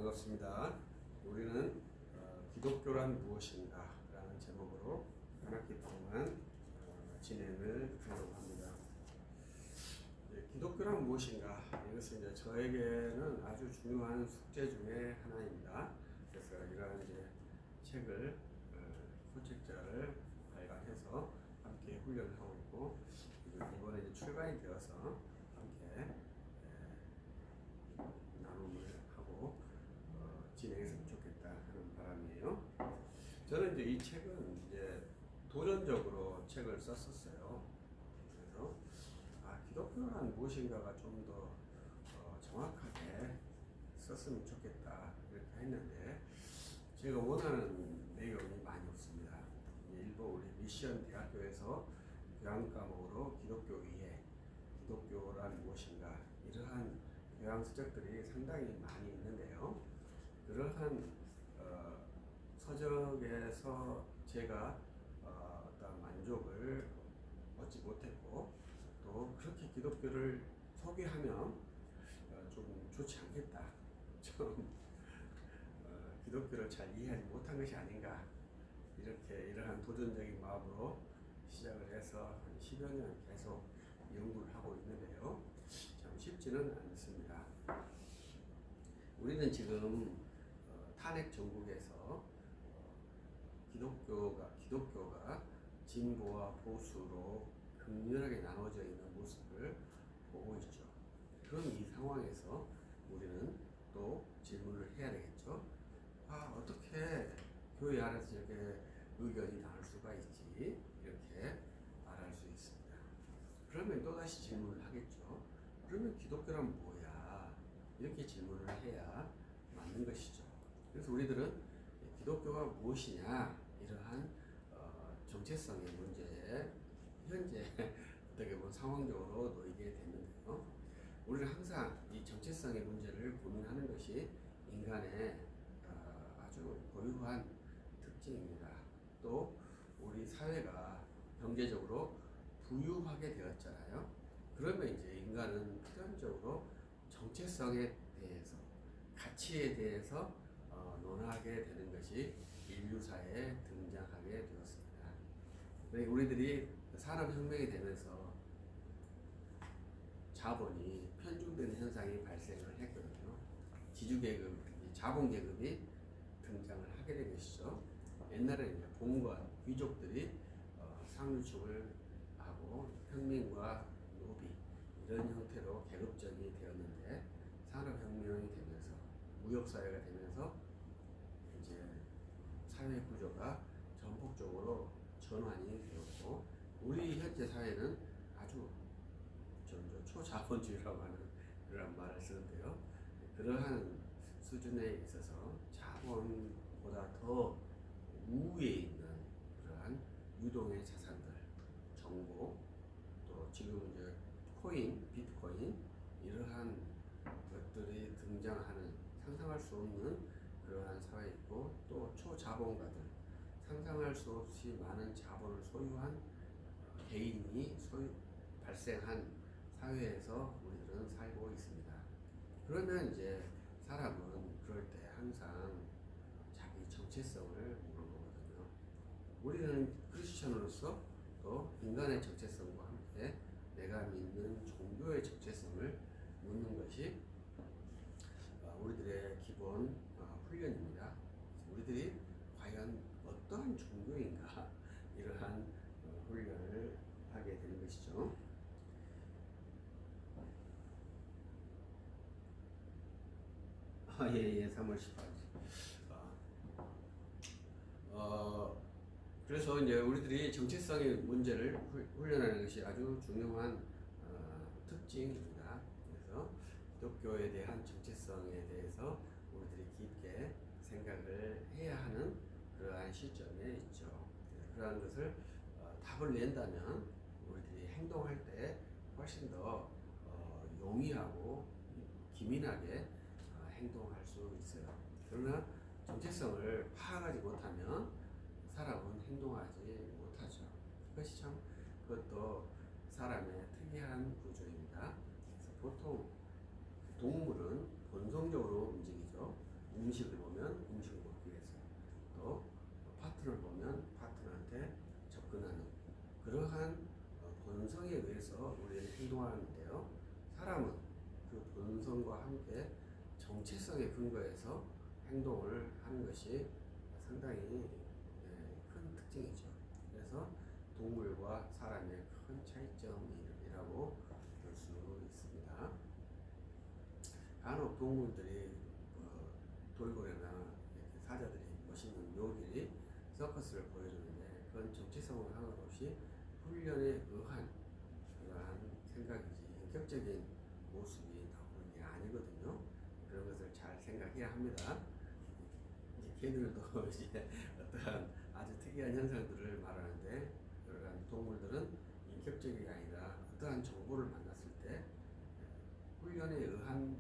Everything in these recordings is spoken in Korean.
반갑습니다. 우리는 기독교란 무엇인가? 라는 제목으로 한 학기 동안 진행을 하려고 합니다. 기독교란 무엇인가? 이것은 이제 저에게는 아주 중요한 숙제 중에 하나입니다. 그래서 이러한 이제 책을, 소책자를 발간해서 함께 훈련을 하고 있고, 이번에 이제 출간이 되어서 함께 나눔을 하고 진행했으면 좋겠다 하는 바람이에요. 저는 이제 이 책은 이제 도전적으로 책을 썼었어요. 그래서 기독교란 무엇인가가 좀 더 정확하게 썼으면 좋겠다 이렇게 했는데 제가 원하는 내용이 많이 없습니다. 일부 우리 미션 대학교에서 교양 과목으로 기독교 이해, 기독교란 무엇인가 이러한 교양 서적들이 상당히 많이 있는데요. 그러한 서적에서 제가 어떤 만족을 얻지 못했고 또 그렇게 기독교를 소개하면 좀 좋지 않겠다. 좀 기독교를 잘 이해하지 못한 것이 아닌가 이렇게 이러한 도전적인 마음으로 시작을 해서 한 10여 년 계속 연구를 하고 있는데요. 참 쉽지는 않습니다. 우리는 지금 탄핵 정국에서 기독교가 진보와 보수로 극렬하게 나눠져 있는 모습을 보고 있죠. 그럼 이 상황에서 우리는 또 질문을 해야 되겠죠. 어떻게 교회 안에서 이렇게 의견이 나눌 수가 있지? 이렇게 말할 수 있습니다. 그러면 또다시 질문을 하겠죠. 그러면 기독교란 뭐야? 이렇게 질문을 해야 맞는 것이죠. 그래서 우리들은 기독교가 무엇이냐? 이러한 정체성의 문제에 현재 어떻게 보면 상황적으로 놓이게 됐는데요. 우리는 항상 이 정체성의 문제를 고민하는 것이 인간의 아주 고유한 특징입니다. 또 우리 사회가 경제적으로 부유하게 되었잖아요. 그러면 이제 인간은 필연적으로 정체성에 대해서, 가치에 대해서 논하게 되는 것이 인류사에 등장하게 되었습니다. 우리들이 산업혁명이 되면서 자본이 편중되는 현상이 발생을 했거든요. 지주계급, 자본계급이 등장을 하게 된 것이죠. 옛날에는 이제 공무원, 귀족들이 상류층을 하고 평민과 노비 이런 형태로 계급적이 되었는데 산업혁명이 되면서 무역사회가 되면서 이제 사회 구조가 전폭적으로 전환이 되었고 우리 현재 사회는 아주 초자본주의라고 하는 그런 말을 쓰는데요. 그러한 수준에 있어서 자본보다 더 우위에 있는 그러한 유동의 자산들, 정보, 또 지금 이제 코인, 비트코인 이러한 것들이 등장하는 상상할 수 없는 그러한 사회에 있고 또 초자본가들 상상할 수 없이 많은 자본을 소유한 개인이 발생한 사회에서 우리들은 살고 있습니다. 그러면 이제 사람은 그럴 때 항상 자기 정체성을 묻는 거거든요. 우리는 크리스천으로서 또 인간의 정체성과 함께 내가 믿는 종교의 정체성을 묻는 것이 우리들의 기본 훈련입니다. 우리들이 과연 어떠한 종교인가 이러한 훈련을 하게 되는 것이죠. 예, 3월 18일. 그래서 이제 우리들이 정체성의 문제를 훈련하는 것이 아주 중요한 특징입니다. 그래서 기독교에 대한 정체성에 대해서 우리들이 깊게 생각을 해야 하는 그러한 시점에 있죠. 그러한 것을 답을 낸다면 우리들이 행동할 때 훨씬 더 용이하고 기민하게 행동할 수 있어요. 그러나 정체성을 파악하지 못하면 사람은 행동하지 못하죠. 그것이 참 그것도 사람의 특이한 구조입니다. 그래서 보통 동물은 본성적으로 움직이죠. 음식을 보면 음식을 먹기 위해서, 또 파트너를 보면 파트너한테 접근하는 그러한 본성에 의해서 우리는 행동하는데요. 사람은 그 본성과 함께 정체성에 근거해서 행동을 하는 것이 상당히 큰 특징이죠. 그래서 동물과 사람의 큰 차이점이라고 볼 수 있습니다. 간혹 동물들이 돌고래나 사자들이 멋있는 묘기리 서커스를 보여주는데 그건 정체성을 상관없이 훈련에 의한 그러한 생각이지 인격적인 모습이 나오는 게 아니거든요. 그런 것을 잘 생각해야 합니다. 이제 개들도 이제 어떠한 아주 특이한 현상들을 말하는데 그러한 동물들은 인격적인 게 아니라 어떠한 정보를 만났을 때 훈련에 의한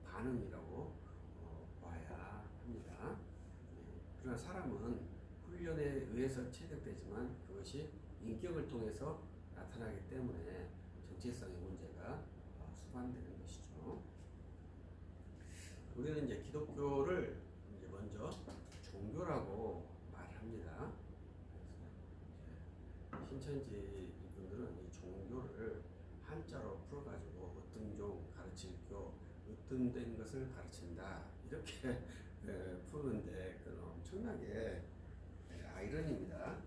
반응이라고 봐야 합니다. 그러나 사람은 훈련에 의해서 체득되지만 그것이 인격을 통해서 나타나기 때문에 정체성의 문제가 수반되는 것이죠. 우리는 이제 기독교를 이제 먼저 종교라고 말합니다. 신천지 분들은 이 종교를 한자로 풀어가지고 으뜸종 가르칠 교, 으뜸된 것을 가르친다 이렇게 푸는데 그건 엄청나게 아이러니입니다.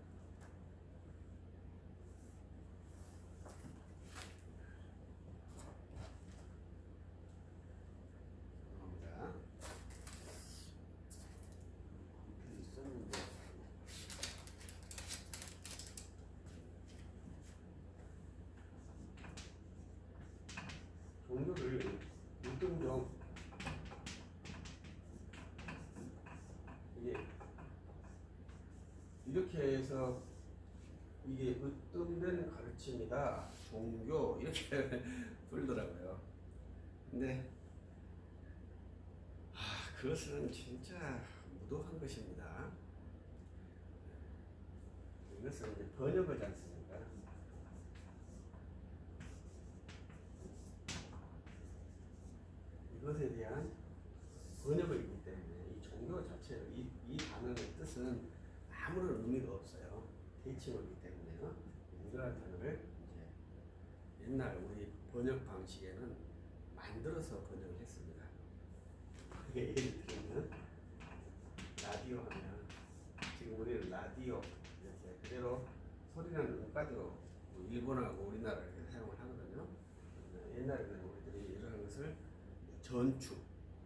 종교를 으뜸종 이게 이렇게 해서 이게 으뜸된 가르침이다 종교 이렇게 부르더라고요. 근데 그것은 진짜 무도한 것입니다. 이것은 이제 번역하지 않습니까? 이것에 대한 번역을 있기 때문에 이 종교 자체로 이 단어의 뜻은 아무런 의미가 없어요. 대칭어이기 때문에요. 이러한 단어를 이제 옛날 우리 번역 방식에는 만들어서 번역을 했습니다. 예를 들면 라디오 하면 지금 우리는 라디오 이렇게 그대로 소리나는 음까지로 일본하고 우리나라를 사용을 하거든요. 옛날에는 우리들이 이러한 것을 전축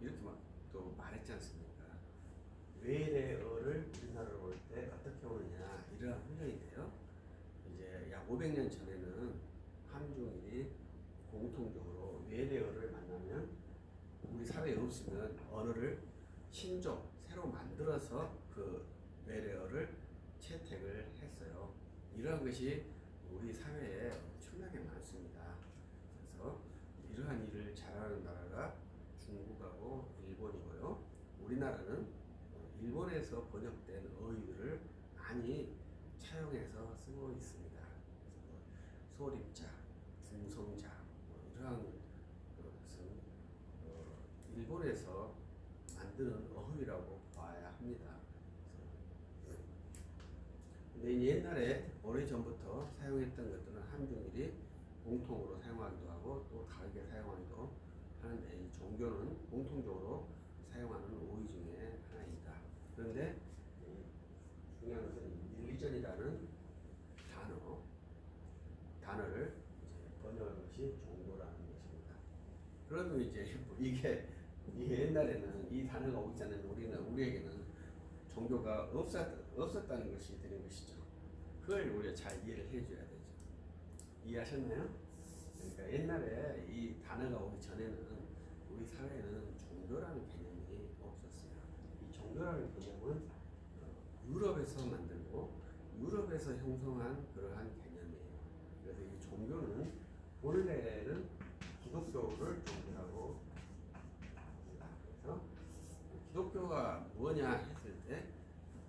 이렇게 막 또 말했지 않습니까? 외래어를 우리나라로 올 때 어떻게 오느냐 이러한 훈련인데요. 이제 약 500년 전에는 함중일이 공통적으로 외래어를 만나면 우리 사회에 없으면 언어를 신조 새로 만들어서 그 외래어를 채택을 했어요. 이러한 것이 우리 사회에 엄청나게 많습니다. 그래서 이러한 일을 잘하는 나라가 중국하고 일본이고요. 우리나라는 일본에서 번역된 어휘들을 많이 차용해서 쓰고 있습니다. 소립자, 중성자 이러한 것은 일본에서 만드는 어휘라고 봐야 합니다. 근데 옛날에 오래전부터 사용했던 것들은 함중일이 공통으로 사용하기도 하고 또 다르게 사용하기도 하는데 이 종교는 공통적으로 사용하는 오해 중에 하나입니다. 그런데 중요한 것은 릴리전이라는 단어를 이제 번역한 것이 종교라는 것입니다. 그러면 이제 이게 옛날에는 이 단어가 오기 전에는 우리에게는 종교가 없었다는 것이 되는 것이죠. 그걸 우리가 잘 이해를 해줘야 되죠. 이해하셨나요? 그러니까 옛날에 이 단어가 오기 전에는 우리 사회에는 종교라는 개념이 없었어요. 이 종교라는 개념은 유럽에서 만들고 유럽에서 형성한 그러한 개념이에요. 그래서 이 종교는 본래는 기독교를 종교라고 합니다. 그래서 기독교가 뭐냐 했을 때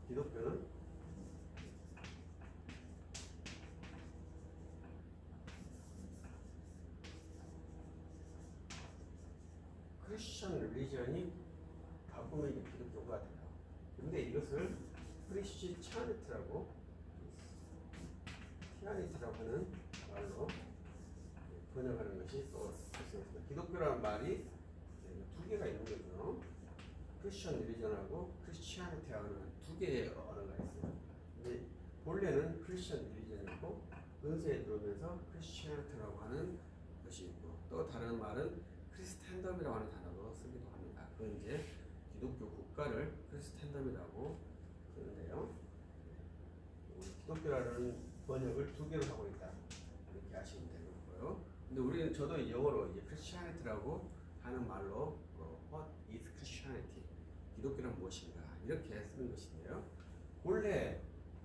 기독교는 크리스천 릴리전이 바꾸면 이게 기독교 이것을 크리스치아니티라고 하는 말로 번역하는 것이 또 있습니다. 기독교라는 말이 두 개가 있는 거죠. 크리스천 리리전하고 크리스치아니티하고는 두 개의 언어가 있어요. 근데 본래는 크리스천 리리전이고 은세에 들어오면서 크리스치아니티라고 하는 것이 있고, 또 다른 말은 크리스텐덤이라고 하는 단어도 쓰기도 합니다. 그건 이제 기독교 국가를 크리스텐덤이라고 쓰는데요. 기독교라는 번역을 두 개로 하고 있다, 이렇게 아시면 되고요. 근데 우리는 저도 영어로 이제 크리스치아니티라고 하는 말로 What is Christianity? 기독교란 무엇인가? 이렇게 쓰는 것인데요. 본래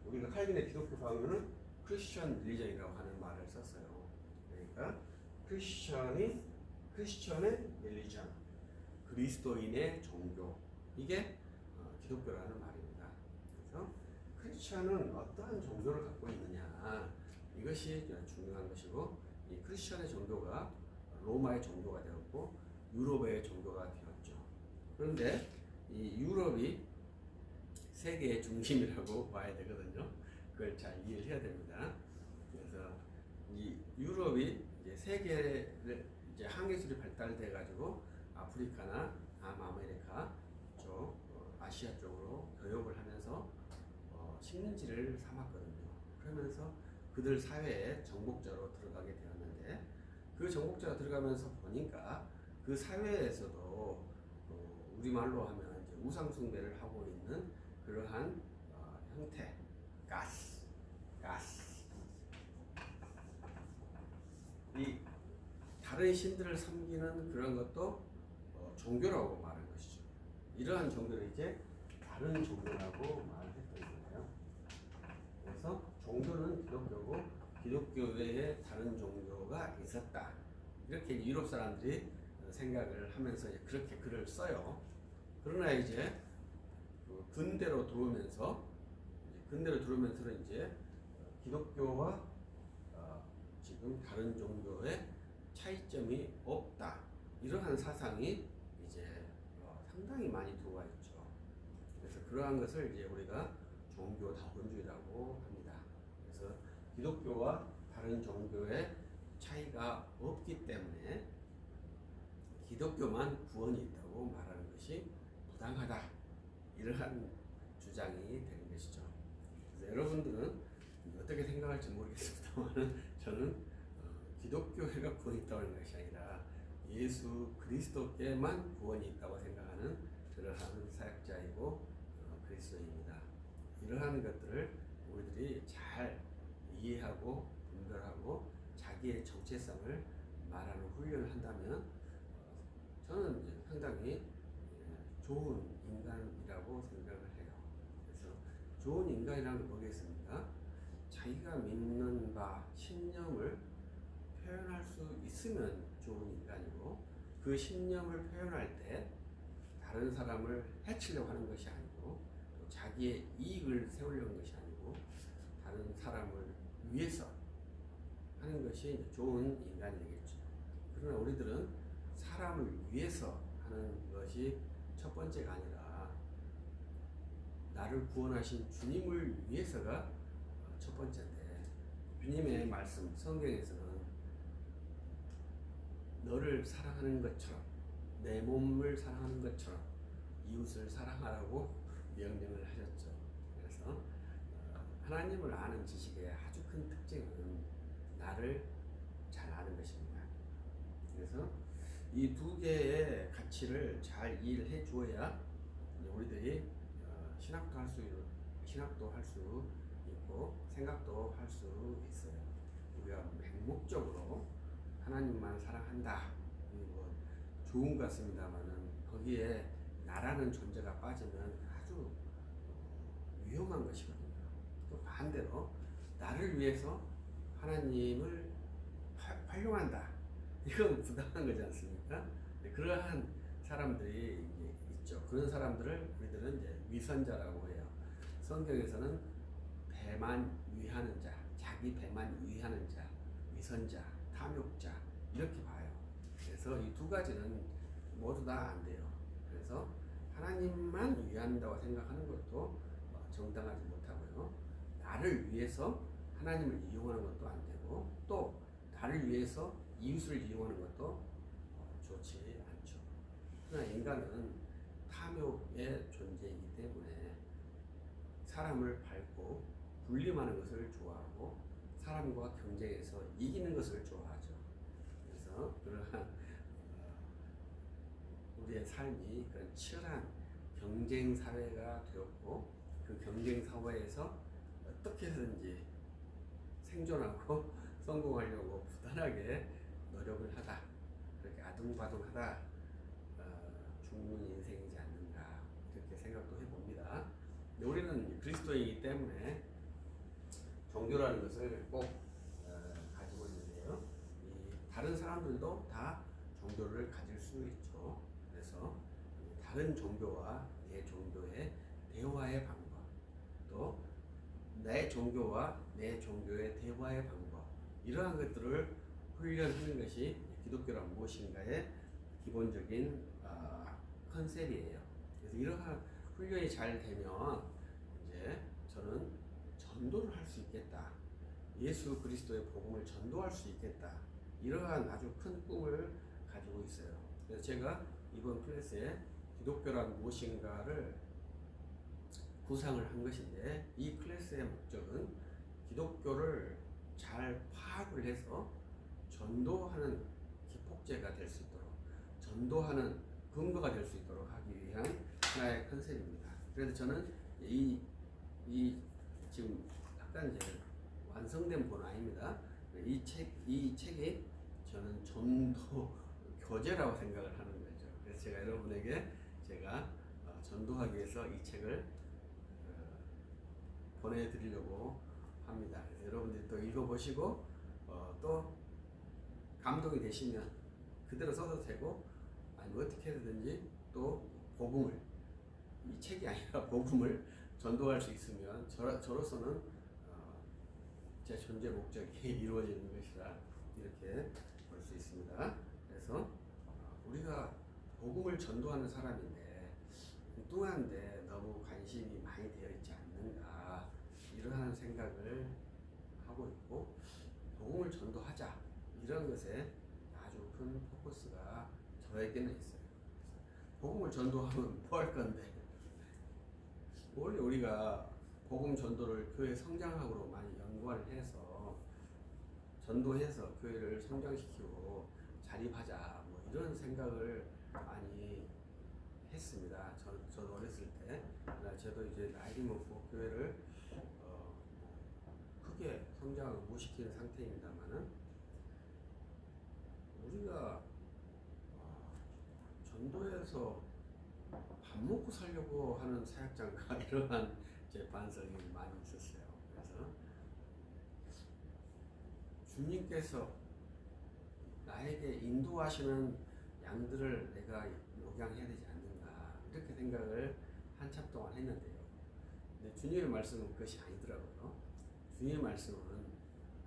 우리가 칼빈의 기독교 방언은 크리스천 릴리전이라고 하는 말을 썼어요. 그러니까 크리스천의 릴리전, 그리스도인의 종교, 이게 기독교라는 말입니다. 그래서 크리스천은 어떠한 종교를 갖고 있느냐, 이것이 중요한 것이고, 이 크리스천의 종교가 로마의 종교가 되었고 유럽의 종교가 되었죠. 그런데 이 유럽이 세계의 중심이라고 봐야 되거든요. 그걸 잘 이해를 해야 됩니다. 그래서 이 유럽이 이제 세계를 이제 항해술이 발달돼 가지고 아프리카나 남아메리카 쪽, 아시아 쪽으로 교역을 하면서 식민지를 삼았거든요. 그러면서 그들 사회에 정복자로 들어가게 되었는데, 그 정복자가 들어가면서 보니까 그 사회에서도 우리말로 하면 이제 우상 숭배를 하고 있는 그러한 형태, 가스. 이 다른 신들을 섬기는 그런 것도 종교라고 말한 것이죠. 이러한 종교를 이제 다른 종교라고 말했던 거예요. 그래서 종교는 기독교고 기독교 외에 다른 종교가 있었다, 이렇게 유럽 사람들이 생각을 하면서 이제 그렇게 글을 써요. 그러나 이제 근대로 들어오면서는 이제 기독교와 지금 다른 종교의 차이점이 없다, 이러한 사상이 이제 상당히 많이 들어와 있죠. 그래서 그러한 것을 이제 우리가 종교 다원주의라고 합니다. 그래서 기독교와 다른 종교의 차이가 없기 때문에 기독교만 구원이 있다고 말하는 것이 부당하다, 이러한 주장이 되는 것이죠. 그래서 여러분들은 어떻게 생각할지 모르겠습니다만 저는 기독교회가 구원이 있다는 것이 아니라 예수 그리스도께만 구원이 있다고 생각하는 그러한 사역자이고 그리스도입니다. 이러한 것들을 우리들이 잘 이해하고 분별하고 자기의 정체성을 말하는 훈련을 한다면 저는 상당히 좋은 인간이라고 생각을 해요. 그래서 좋은 인간이라는 건 뭐겠습니까? 자기가 믿는 바, 신념을 표현할 수 있으면 좋은 인간이고, 그 신념을 표현할 때 다른 사람을 해치려고 하는 것이 아니고, 또 자기의 이익을 세우려는 것이 아니고, 다른 사람을 위해서 하는 것이 좋은 인간이겠죠. 그러나 우리들은 사람을 위해서 하는 것이 첫 번째가 아니라 나를 구원하신 주님을 위해서가 첫 번째인데, 주님의 말씀 성경에서는 너를 사랑하는 것처럼, 내 몸을 사랑하는 것처럼 이웃을 사랑하라고 명령을 하셨죠. 그래서 하나님을 아는 지식의 아주 큰 특징은 나를 잘 아는 것입니다. 그래서 이 두 개의 가치를 잘 이해를 해 주어야 우리들이 신학도 할 수 있고 생각도 할 수 있어요. 우리가 맹목적으로 하나님만 사랑한다, 뭐 좋은 것 같습니다만은 거기에 나라는 존재가 빠지면 아주 위험한 것이거든요. 또 반대로 나를 위해서 하나님을 활용한다, 이건 부당한 거지 않습니까? 그러한 사람들이 있죠. 그런 사람들을 우리들은 이제 위선자라고 해요. 성경에서는 배만 위하는 자, 자기 배만 위하는 자, 위선자, 탐욕자, 이렇게 봐요. 그래서 이 두 가지는 모두 다 안 돼요. 그래서 하나님만 나만 위한다고 생각하는 것도 정당하지 못하고요. 나를 위해서 하나님을 이용하는 것도 안 되고 또 나를 위해서 이웃을 이용하는 것도 좋지 않죠. 그러나 인간은 탐욕의 존재이기 때문에 사람을 밟고 군림하는 것을 좋아하고 사람과 경쟁해서 이기는 것을 좋아하죠. 그래서 그러한 우리의 삶이 그런 치열한 경쟁 사회가 되었고 그 경쟁 사회에서 어떻게 해서든지 생존하고 성공하려고 부단하게 노력을 하다 그렇게 아둥바둥하다 죽는 인생이지 않는가 이렇게 생각도 해봅니다. 근데 우리는 그리스도이기 때문에 종교라는 것을 꼭 가지고 있는데요. 다른 사람들도 다 종교를 가질 수 있죠. 그래서 다른 종교와 내 종교의 대화의 방법, 또 내 종교와 내 종교의 대화의 방법, 이러한 것들을 훈련하는 것이 기독교란 무엇인가의 기본적인 컨셉이에요. 그래서 이러한 훈련이 잘 되면 이제 저는 전도를 할 수 있겠다. 예수 그리스도의 복음을 전도할 수 있겠다. 이러한 아주 큰 꿈을 가지고 있어요. 그래서 제가 이번 클래스에 기독교란 무엇인가를 구상을 한 것인데 이 클래스의 목적은 기독교를 잘 파악을 해서 전도하는 기폭제가 될 수 있도록 전도하는 근거가 될 수 있도록 하기 위한 하나의 컨셉입니다. 그래서 저는 이 지금 약간 이제 완성된 본 아닙니다. 이 책이 저는 전도 교재라고 생각을 하는 거죠. 그래서 제가 여러분에게 제가 전도하기 위해서 이 책을 보내드리려고 합니다. 그래서 여러분들이 또 읽어보시고 또 감동이 되시면 그대로 써도 되고 아니면 어떻게 해서든지 또 복음을 이 책이 아니라 복음을 전도할 수 있으면 저로서는 제 존재 목적이 이루어지는 것이라 이렇게 볼 수 있습니다. 그래서 우리가 복음을 전도하는 사람인데 뚱한데 너무 관심이 많이 되어 있지 않는가 이러한 생각을 하고 있고 복음을 전도하자 이런 것에 아주 큰 포커스가 저에게는 있어요. 복음을 전도하면 뭐 할 건데 원래 우리가 복음 전도를 교회 성장학으로 많이 연구를 해서 전도해서 교회를 성장시키고 자립하자 뭐 이런 생각을 많이 했습니다. 저도 어렸을 때 저도 이제 나이 먹고 교회를 크게 성장을 못 시키는 상태입니다만은 우리가 전도해서 밥 먹고 살려고 하는 사역장과 이러한 제 반성이 많이 있었어요. 그래서 주님께서 나에게 인도하시는 양들을 내가 목양해야 되지 않는가 이렇게 생각을 한참 동안 했는데요. 근데 주님의 말씀은 그것이 아니더라고요. 주님의 말씀은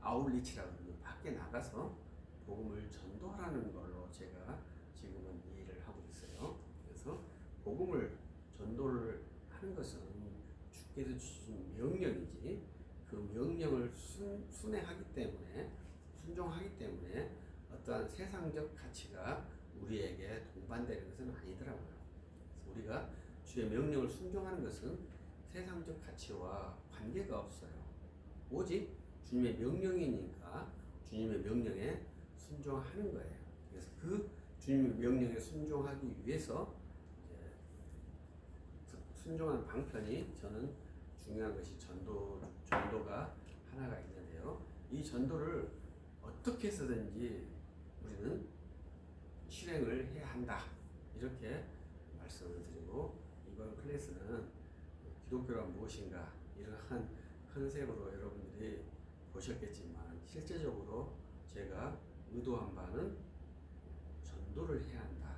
아울리치라고 하는 밖에 나가서 복음을 전도하라는 걸로 제가 지금은 이해를 하고 있어요. 그래서 복음을 전도를 하는 것은 주께서 주신 명령이지 그 명령을 순종하기 때문에 어떠한 세상적 가치가 우리에게 동반되는 것은 아니더라고요. 그래서 우리가 주의 명령을 순종하는 것은 세상적 가치와 관계가 없어요. 오직 주님의 명령이니까 주님의 명령에 순종하는 거예요. 그래서 그 주님의 명령에 순종하기 위해서 순종하는 방편이 저는 중요한 것이 전도가 하나가 있는데요. 이 전도를 어떻게 해서든지 우리는 실행을 해야 한다. 이렇게 말씀을 드리고 이번 클래스는 기독교란 무엇인가 이러한 컨셉으로 여러분들이 보셨겠지만 실제적으로 제가 의도한 바는 전도를 해야 한다.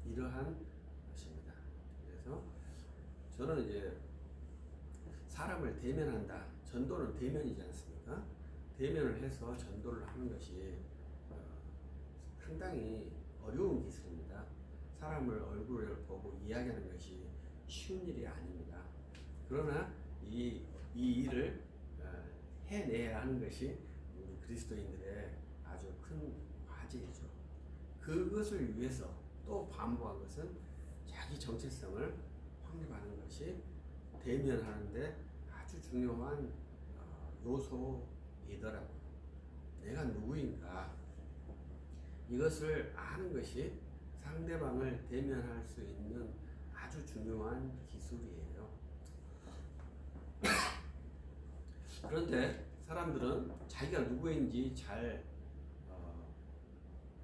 이러한 것입니다. 그래서 저는 이제 사람을 대면한다. 전도는 대면이지 않습니까? 대면을 해서 전도를 하는 것이 상당히 어려운 기술입니다. 사람을 얼굴을 보고 이야기하는 것이 쉬운 일이 아닙니다. 그러나 이 일을 해내야 하는 것이 우리 그리스도인들의 아주 큰 과제이죠. 그것을 위해서 또 반복한 것은 자기 정체성을 확립하는 것이 대면하는데 아주 중요한 요소이더라고요. 내가 누구인가 이것을 아는 것이 상대방을 대면할 수 있는 아주 중요한 기술이에요. 그런데 사람들은 자기가 누구인지 잘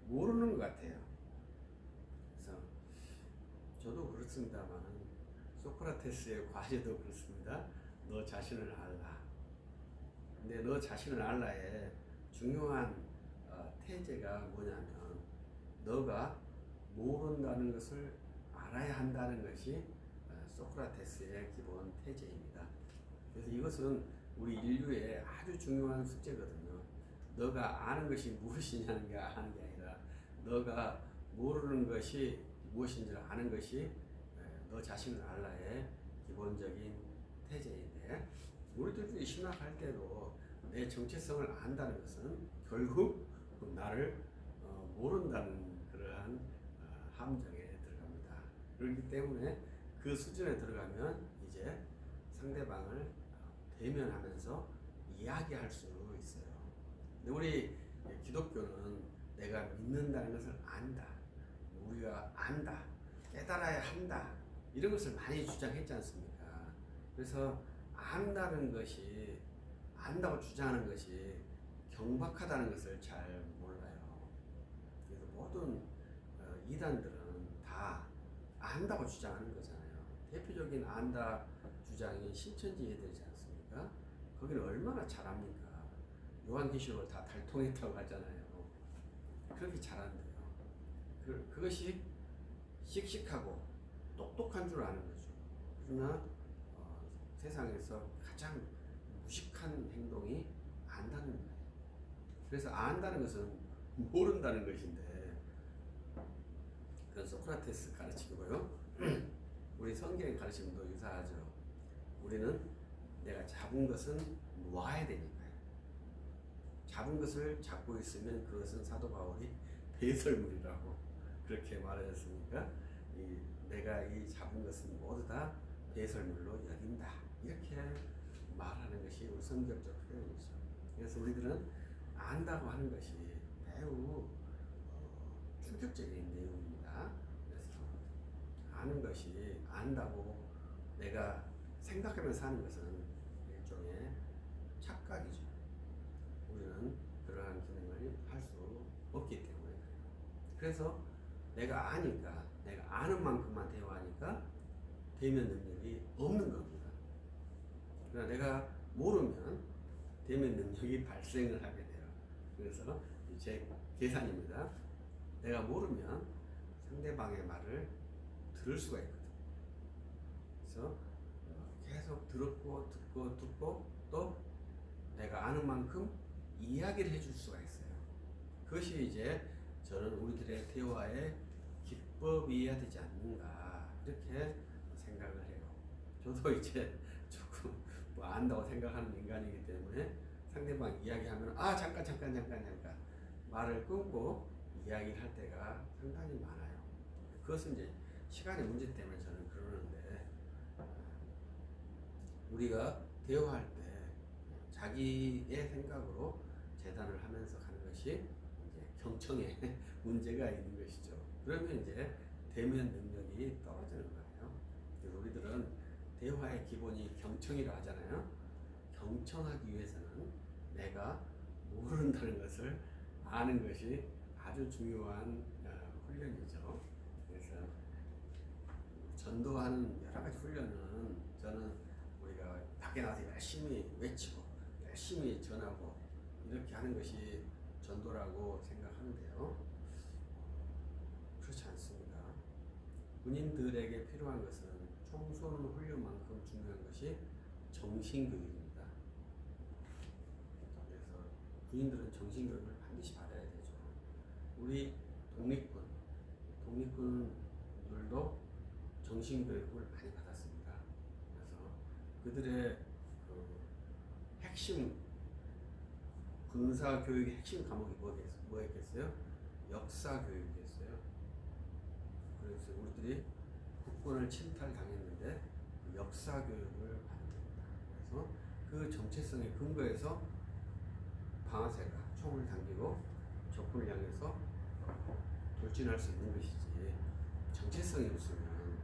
모르는 것 같아요. 그래서 저도 그렇습니다만 소크라테스의 과제도 그렇습니다. 너 자신을 알라. 근데 너 자신을 알라의 중요한 태제가 뭐냐면 너가 모른다는 것을 알아야 한다는 것이 소크라테스의 기본 태제입니다. 그래서 이것은 우리 인류의 아주 중요한 숙제거든요. 너가 아는 것이 무엇이냐는 게 아는 게 아니라 너가 모르는 것이 무엇인지를 아는 것이 너 자신을 알라의 기본적인 태제인데 우리들이 신학할 때도 내 정체성을 안다는 것은 결국 나를 모른다는 그러한 함정에 들어갑니다. 그렇기 때문에 그 수준에 들어가면 이제 상대방을 대면하면서 이야기할 수 있어요. 근데 우리 기독교는 내가 믿는다는 것을 안다. 우리가 안다. 깨달아야 한다. 이런 것을 많이 주장했지 않습니까? 그래서 안다는 것이 안다고 주장하는 것이 경박하다는 것을 잘 몰라요. 그래서 모든 이단들은 다 안다고 주장하는 거잖아요. 대표적인 안다 주장이 신천지애들이지 않습니까? 거기는 얼마나 잘합니까? 요한계시록을 다 달통했다고 하잖아요. 그렇게 잘한대요. 그것이 씩씩하고 똑똑한 줄 아는 거죠. 그러나 세상에서 가장 무식한 행동이 안다는 거예요. 그래서 안다는 것은 모른다는 것인데 그건 소크라테스 가르치고요. 우리 성경의 가르침도 유사하죠. 우리는 내가 잡은 것은 놓아야 되니까요. 잡은 것을 잡고 있으면 그것은 사도 바울이 배설물이라고 그렇게 말하셨으니까 내가 이 잡은 것은 모두 다 배설물로 여긴다. 이렇게 말하는 것이 우리 성경적 표현이죠. 그래서 우리들은 안다고 하는 것이 매우 충격적인 내용입니다. 그래서 아는 것이 안다고 내가 생각하면서 사는 것은 일종의 착각이죠. 우리는 그러한 기능을 할 수 없기 때문에 그래서 내가 아니까 내가 아는 만큼만 대화하니까 대면 능력이 없는 겁니다. 그러나 내가 모르면 대면 능력이 발생을 하게 돼요. 그래서 제 계산입니다. 내가 모르면 상대방의 말을 들을 수가 있거든. 그래서 계속 듣고 또 내가 아는 만큼 이야기를 해줄 수가 있어요. 그것이 이제 저는 우리들의 대화의 기법이어야 되지 않는가 이렇게 생각을 해요. 저도 이제 조금 뭐 안다고 생각하는 인간이기 때문에 상대방 이야기하면 잠깐 말을 끊고 이야기를 할 때가 상당히 많아요. 그것은 이제 시간의 문제 때문에 저는 그러는데 우리가 대화할 때 자기의 생각으로 재단을 하면서 가는 것이 이제 경청에 문제가 있는 것이죠. 그러면 이제 대면 능력이 떨어지는 거예요. 그래서 우리들은 대화의 기본이 경청이라 하잖아요. 경청하기 위해서는 내가 모른다는 것을 아는 것이 아주 중요한 훈련이죠. 그래서 전도하는 여러 가지 훈련은 저는 우리가 밖에 나가서 열심히 외치고 열심히 전하고 이렇게 하는 것이 전도라고 생각하는데요. 그렇지 않습니다. 군인들에게 필요한 것은 총 쏘는 훈련만큼 중요한 것이 정신교육입니다. 그래서 군인들은 정신교육을 반드시 받아야 되죠. 우리 독립군들도 정신교육을 많이 받았습니다. 그들의 그 핵심 군사 교육의 핵심 과목이 뭐였겠어요? 역사 교육이었어요. 그래서 우리들이 국군을 침탈당했는데 그 역사 교육을 받는 겁니다. 그래서 그 정체성의 근거에서 방아쇠가 총을 당기고 적군을 향해서 돌진할 수 있는 것이지, 정체성이 없으면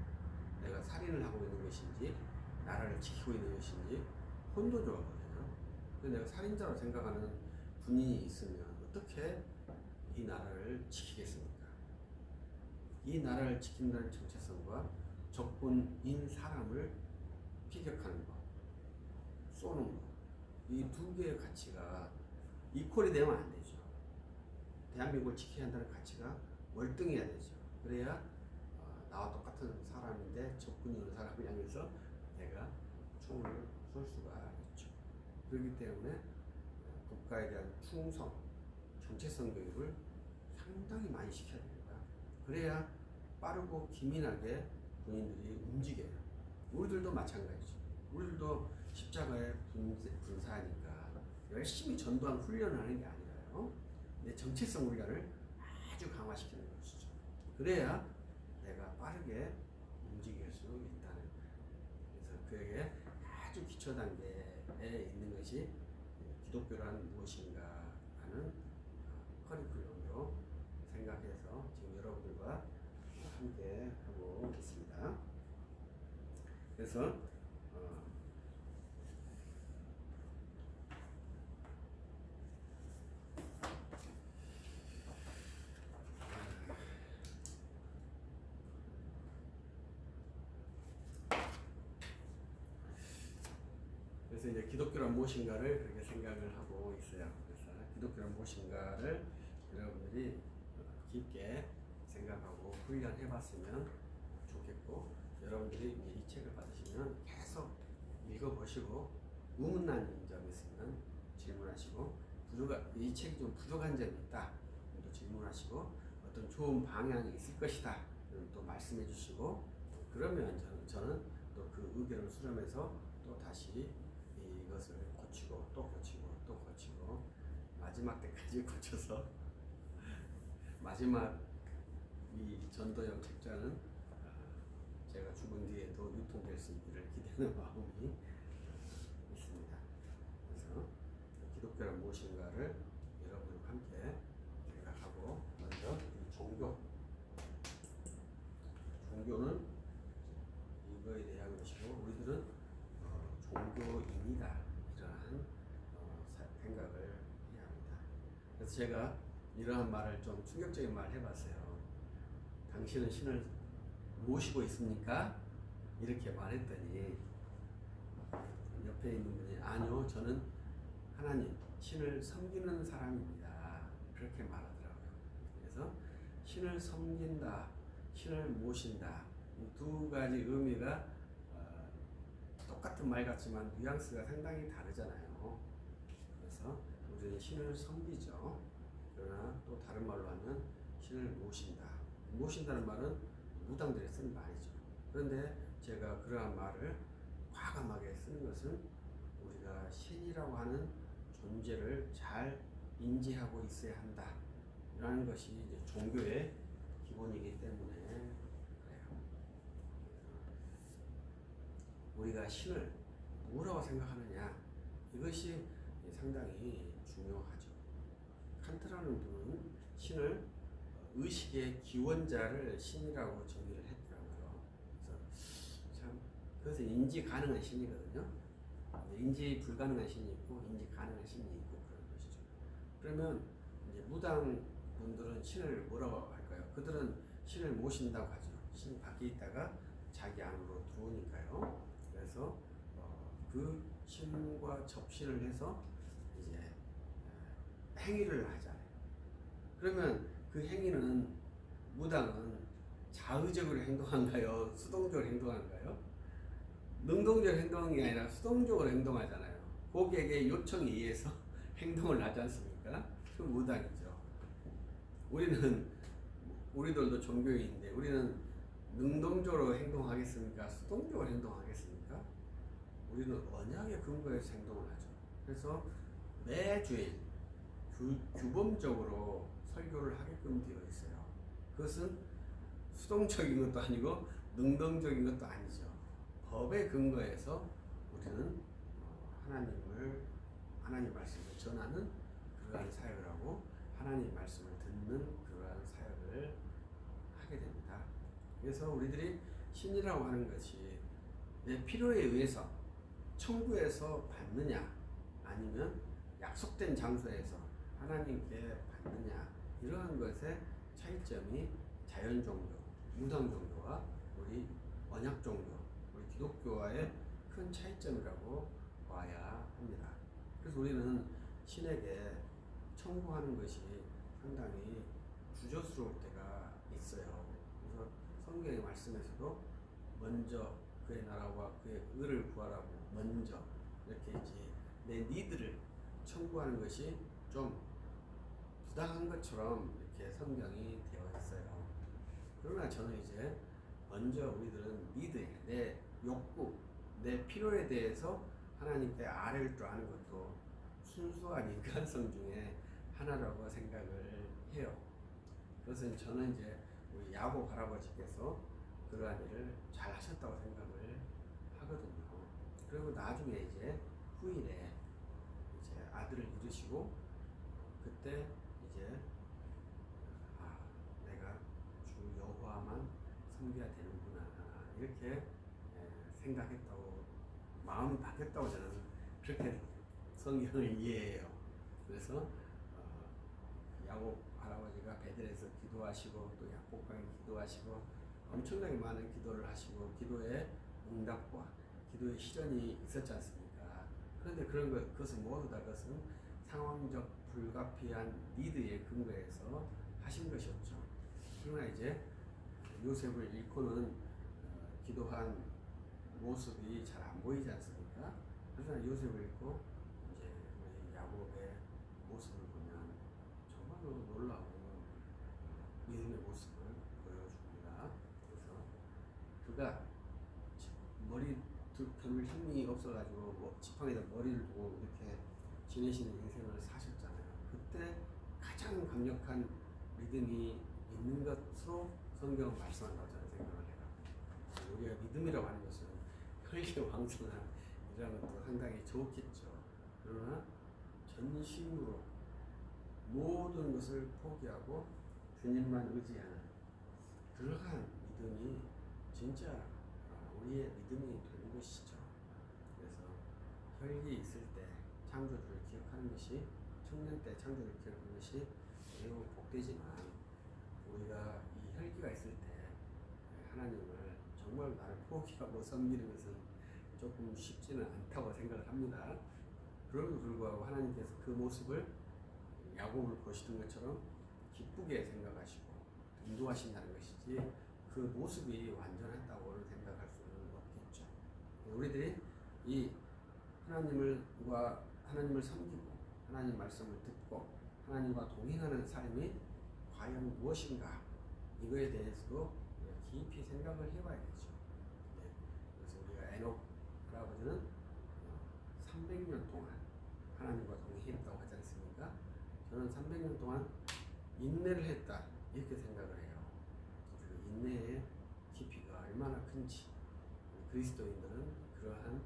내가 살인을 하고 있는 것인지 나라를 지키고 있는 것인지 혼돈조하거든요. 근데 내가 살인자로 생각하는 군인이 있으면 어떻게 이 나라를 지키겠습니까? 이 나라를 지킨다는 정체성과 적군인 사람을 피격하는 것, 쏘는 것, 이 두 개의 가치가 이퀄이 되면 안 되죠. 대한민국을 지켜야 한다는 가치가 월등해야 되죠. 그래야 나와 똑같은 사람인데 적군이 오는 사람을 향해서 내가 총을 쏠 수가 있죠. 그렇기 때문에 국가에 대한 충성, 정체성 교육을 상당히 많이 시켜야 됩니다. 그래야 빠르고 기민하게 군인들이 움직여요. 우리들도 마찬가지죠. 우리들도 십자가의 군사니까 열심히 전두환 훈련을 하는 게 아니라요. 내 정체성 훈련을 아주 강화시키는 것이죠. 그래야 내가 빠르게 움직일 수 있다는 거예요. 그래서 그에게 아주 기초 단계에 있는 것이 기독교란 무엇인가 하는 커리큘럼으로 생각해서 지금 여러분들과 함께 하고 있습니다. 그래서 이제 기독교란 무엇인가를 그렇게 생각을 하고 있어요. 그래서 기독교란 무엇인가를 여러분들이 깊게 생각하고 훈련해봤으면 좋겠고, 여러분들이 이 책을 받으시면 계속 읽어보시고 의문난 점이 있으면 질문하시고, 이 책이 좀 부족한 점이 있다 또 질문하시고, 어떤 좋은 방향이 있을 것이다 또 말씀해 주시고, 그러면 저는 또 그 의견을 수렴해서 또 다시 이것을 고치고 또 고치고 또 고치고 마지막 때까지 고쳐서 마지막 이 전도형 책자는 제가 죽은 뒤에도 유통될 수 있기를 기대하는 마음이 있습니다. 그래서 기독교란 무엇인가를 여러분과 함께 생각하고, 먼저 종교는 이거에 대한 것이고, 우리들은 종교인이다, 이러한 생각을 해야 합니다. 그래서 제가 이러한 말을 좀 충격적인 말을 해봤어요. 당신은 신을 모시고 있습니까? 이렇게 말했더니 옆에 있는 분이 아니요, 저는 하나님, 신을 섬기는 사람입니다, 그렇게 말하더라고요. 그래서 신을 섬긴다, 신을 모신다, 이 두 가지 의미가 똑같은 말 같지만 뉘앙스가 상당히 다르잖아요. 그래서 우리는 신을 섬기죠. 그러나 또 다른 말로 하면 신을 모신다. 모신다는 말은 무당들이 쓰는 말이죠. 그런데 제가 그러한 말을 과감하게 쓰는 것은 우리가 신이라고 하는 존재를 잘 인지하고 있어야 한다, 라는 것이 이제 종교의 기본이기 때문에 그래요. 우리가 신을 뭐라고 생각하느냐, 이것이 상당히 중요하죠. 칸트라는 분은 신을 의식의 기원자를 신이라고 정의를 했더라고요. 그래서 인지 가능한 신이거든요. 인지 불가능한 신이 있고 인지 가능한 신이 있고 그런 것이죠. 그러면 이제 무당 분들은 신을 뭐라고 할까요? 그들은 신을 모신다고 하죠. 신 밖에 있다가 자기 안으로 들어오니까요. 그래서 그 신과 접신을 해서 이제 행위를 하잖아요. 그러면 그 행위는 무당은 자의적으로 행동한가요? 수동적으로 행동한가요? 능동적으로 행동이 아니라 수동적으로 행동하잖아요. 고객의 요청에 의해서 행동을 하지 않습니까? 그 무당이죠. 우리들도 종교인인데 우리는 능동적으로 행동하겠습니까? 수동적으로 행동하겠습니까? 우리는 언약의 근거에서 행동을 하죠. 그래서 매주일 규범적으로 설교를 하게끔 되어 있어요. 그것은 수동적인 것도 아니고 능동적인 것도 아니죠. 법의 근거에서 우리는 하나님 말씀을 전하는 그러한 사역을 하고 하나님 말씀을 듣는 그러한 사역을 하게 됩니다. 그래서 우리들이 신이라고 하는 것이 내 필요에 의해서 천국에서 받느냐 아니면 약속된 장소에서 하나님께 받느냐 이러한 것의 차이점이 자연 종교, 무당 종교와 우리 언약 종교, 우리 기독교와의 큰 차이점이라고 봐야 합니다. 그래서 우리는 신에게 청구하는 것이 상당히 주저스러울 때가 있어요. 그래서 성경의 말씀에서도 먼저 그의 나라와 그의 의를 구하라고 먼저 이렇게 이제 내 니드를 청구하는 것이 좀 부당한 것처럼 이렇게 성경이 되어 있어요. 그러나 저는 이제 먼저 우리들은 니드에 내 욕구, 내 필요에 대해서 하나님께 아뢰일 줄 아는 것도 순수한 인간성 중에 하나라고 생각을 해요. 그것은 저는 이제 우리 야곱 할아버지께서 그러한 일을 잘 하셨다고 생각을 하거든요. 그리고 나중에 이제 후일에 이제 아들을 잃으시고 그때 이제 내가 주 여호와만 섬겨야 되는구나 이렇게 생각했다고 마음이 바뀌었다고 저는 그렇게 성경을 이해해요. 그래서 야곱 할아버지가 베델에서 기도하시고 또 약복강에 기도하시고 엄청나게 많은 기도를 하시고 기도의 응답과 기도의 실현이 있었지 않습니까? 그런데 그것은 모두 다 그것은 상황적 불가피한 니드의 근거에서 하신 것이었죠. 그러나 이제 요셉을 잃고는 기도한 모습이 잘 안 보이지 않습니까? 그래서 요셉을 잃고 이제 우리 야곱의 모습을 보면 정말로 놀라운 믿음의 모습을 보여줍니다. 그래서 그가 머리 별로 힘이 없어가지고 지팡이에다 머리를 두고 이렇게 지내시는 인생을 사셨잖아요. 그때 가장 강력한 믿음이 있는 것으로 성경은 말씀한다고 저는 생각을 해요. 우리가 믿음이라고 하는 것은 혈기왕성한 이런 것도 상당히 좋겠죠. 그러나 전심으로 모든 것을 포기하고 주님만 의지하는 그러한 믿음이 진짜 우리의 믿음이 되는 것이죠. 그래서 혈기 있을 때 창조주를 기억하는 것이 청년 때 창조주를 기억하는 것이 매우 복되지만 우리가 이 혈기가 있을 때 하나님을 정말 나를 포기하고 섬기는 것은 조금 쉽지는 않다고 생각을 합니다. 그럼에도 불구하고 하나님께서 그 모습을 야곱을 보시던 것처럼 기쁘게 생각하시고 인도하신다는 것이지 그 모습이 완전했다고 생각할 수는 없겠죠. 우리들이 이 하나님을 섬기고 하나님 말씀을 듣고 하나님과 동행하는 삶이 과연 무엇인가 이거에 대해서도 깊이 생각을 해봐야 되죠. 그래서 우리가 에녹 할아버지는 300년 동안 하나님과 동행했다고 하지 않습니까? 저는 300년 동안 인내를 했다 이렇게 생각을 해요. 그 인내의 깊이가 얼마나 큰지 그리스도인들은 그러한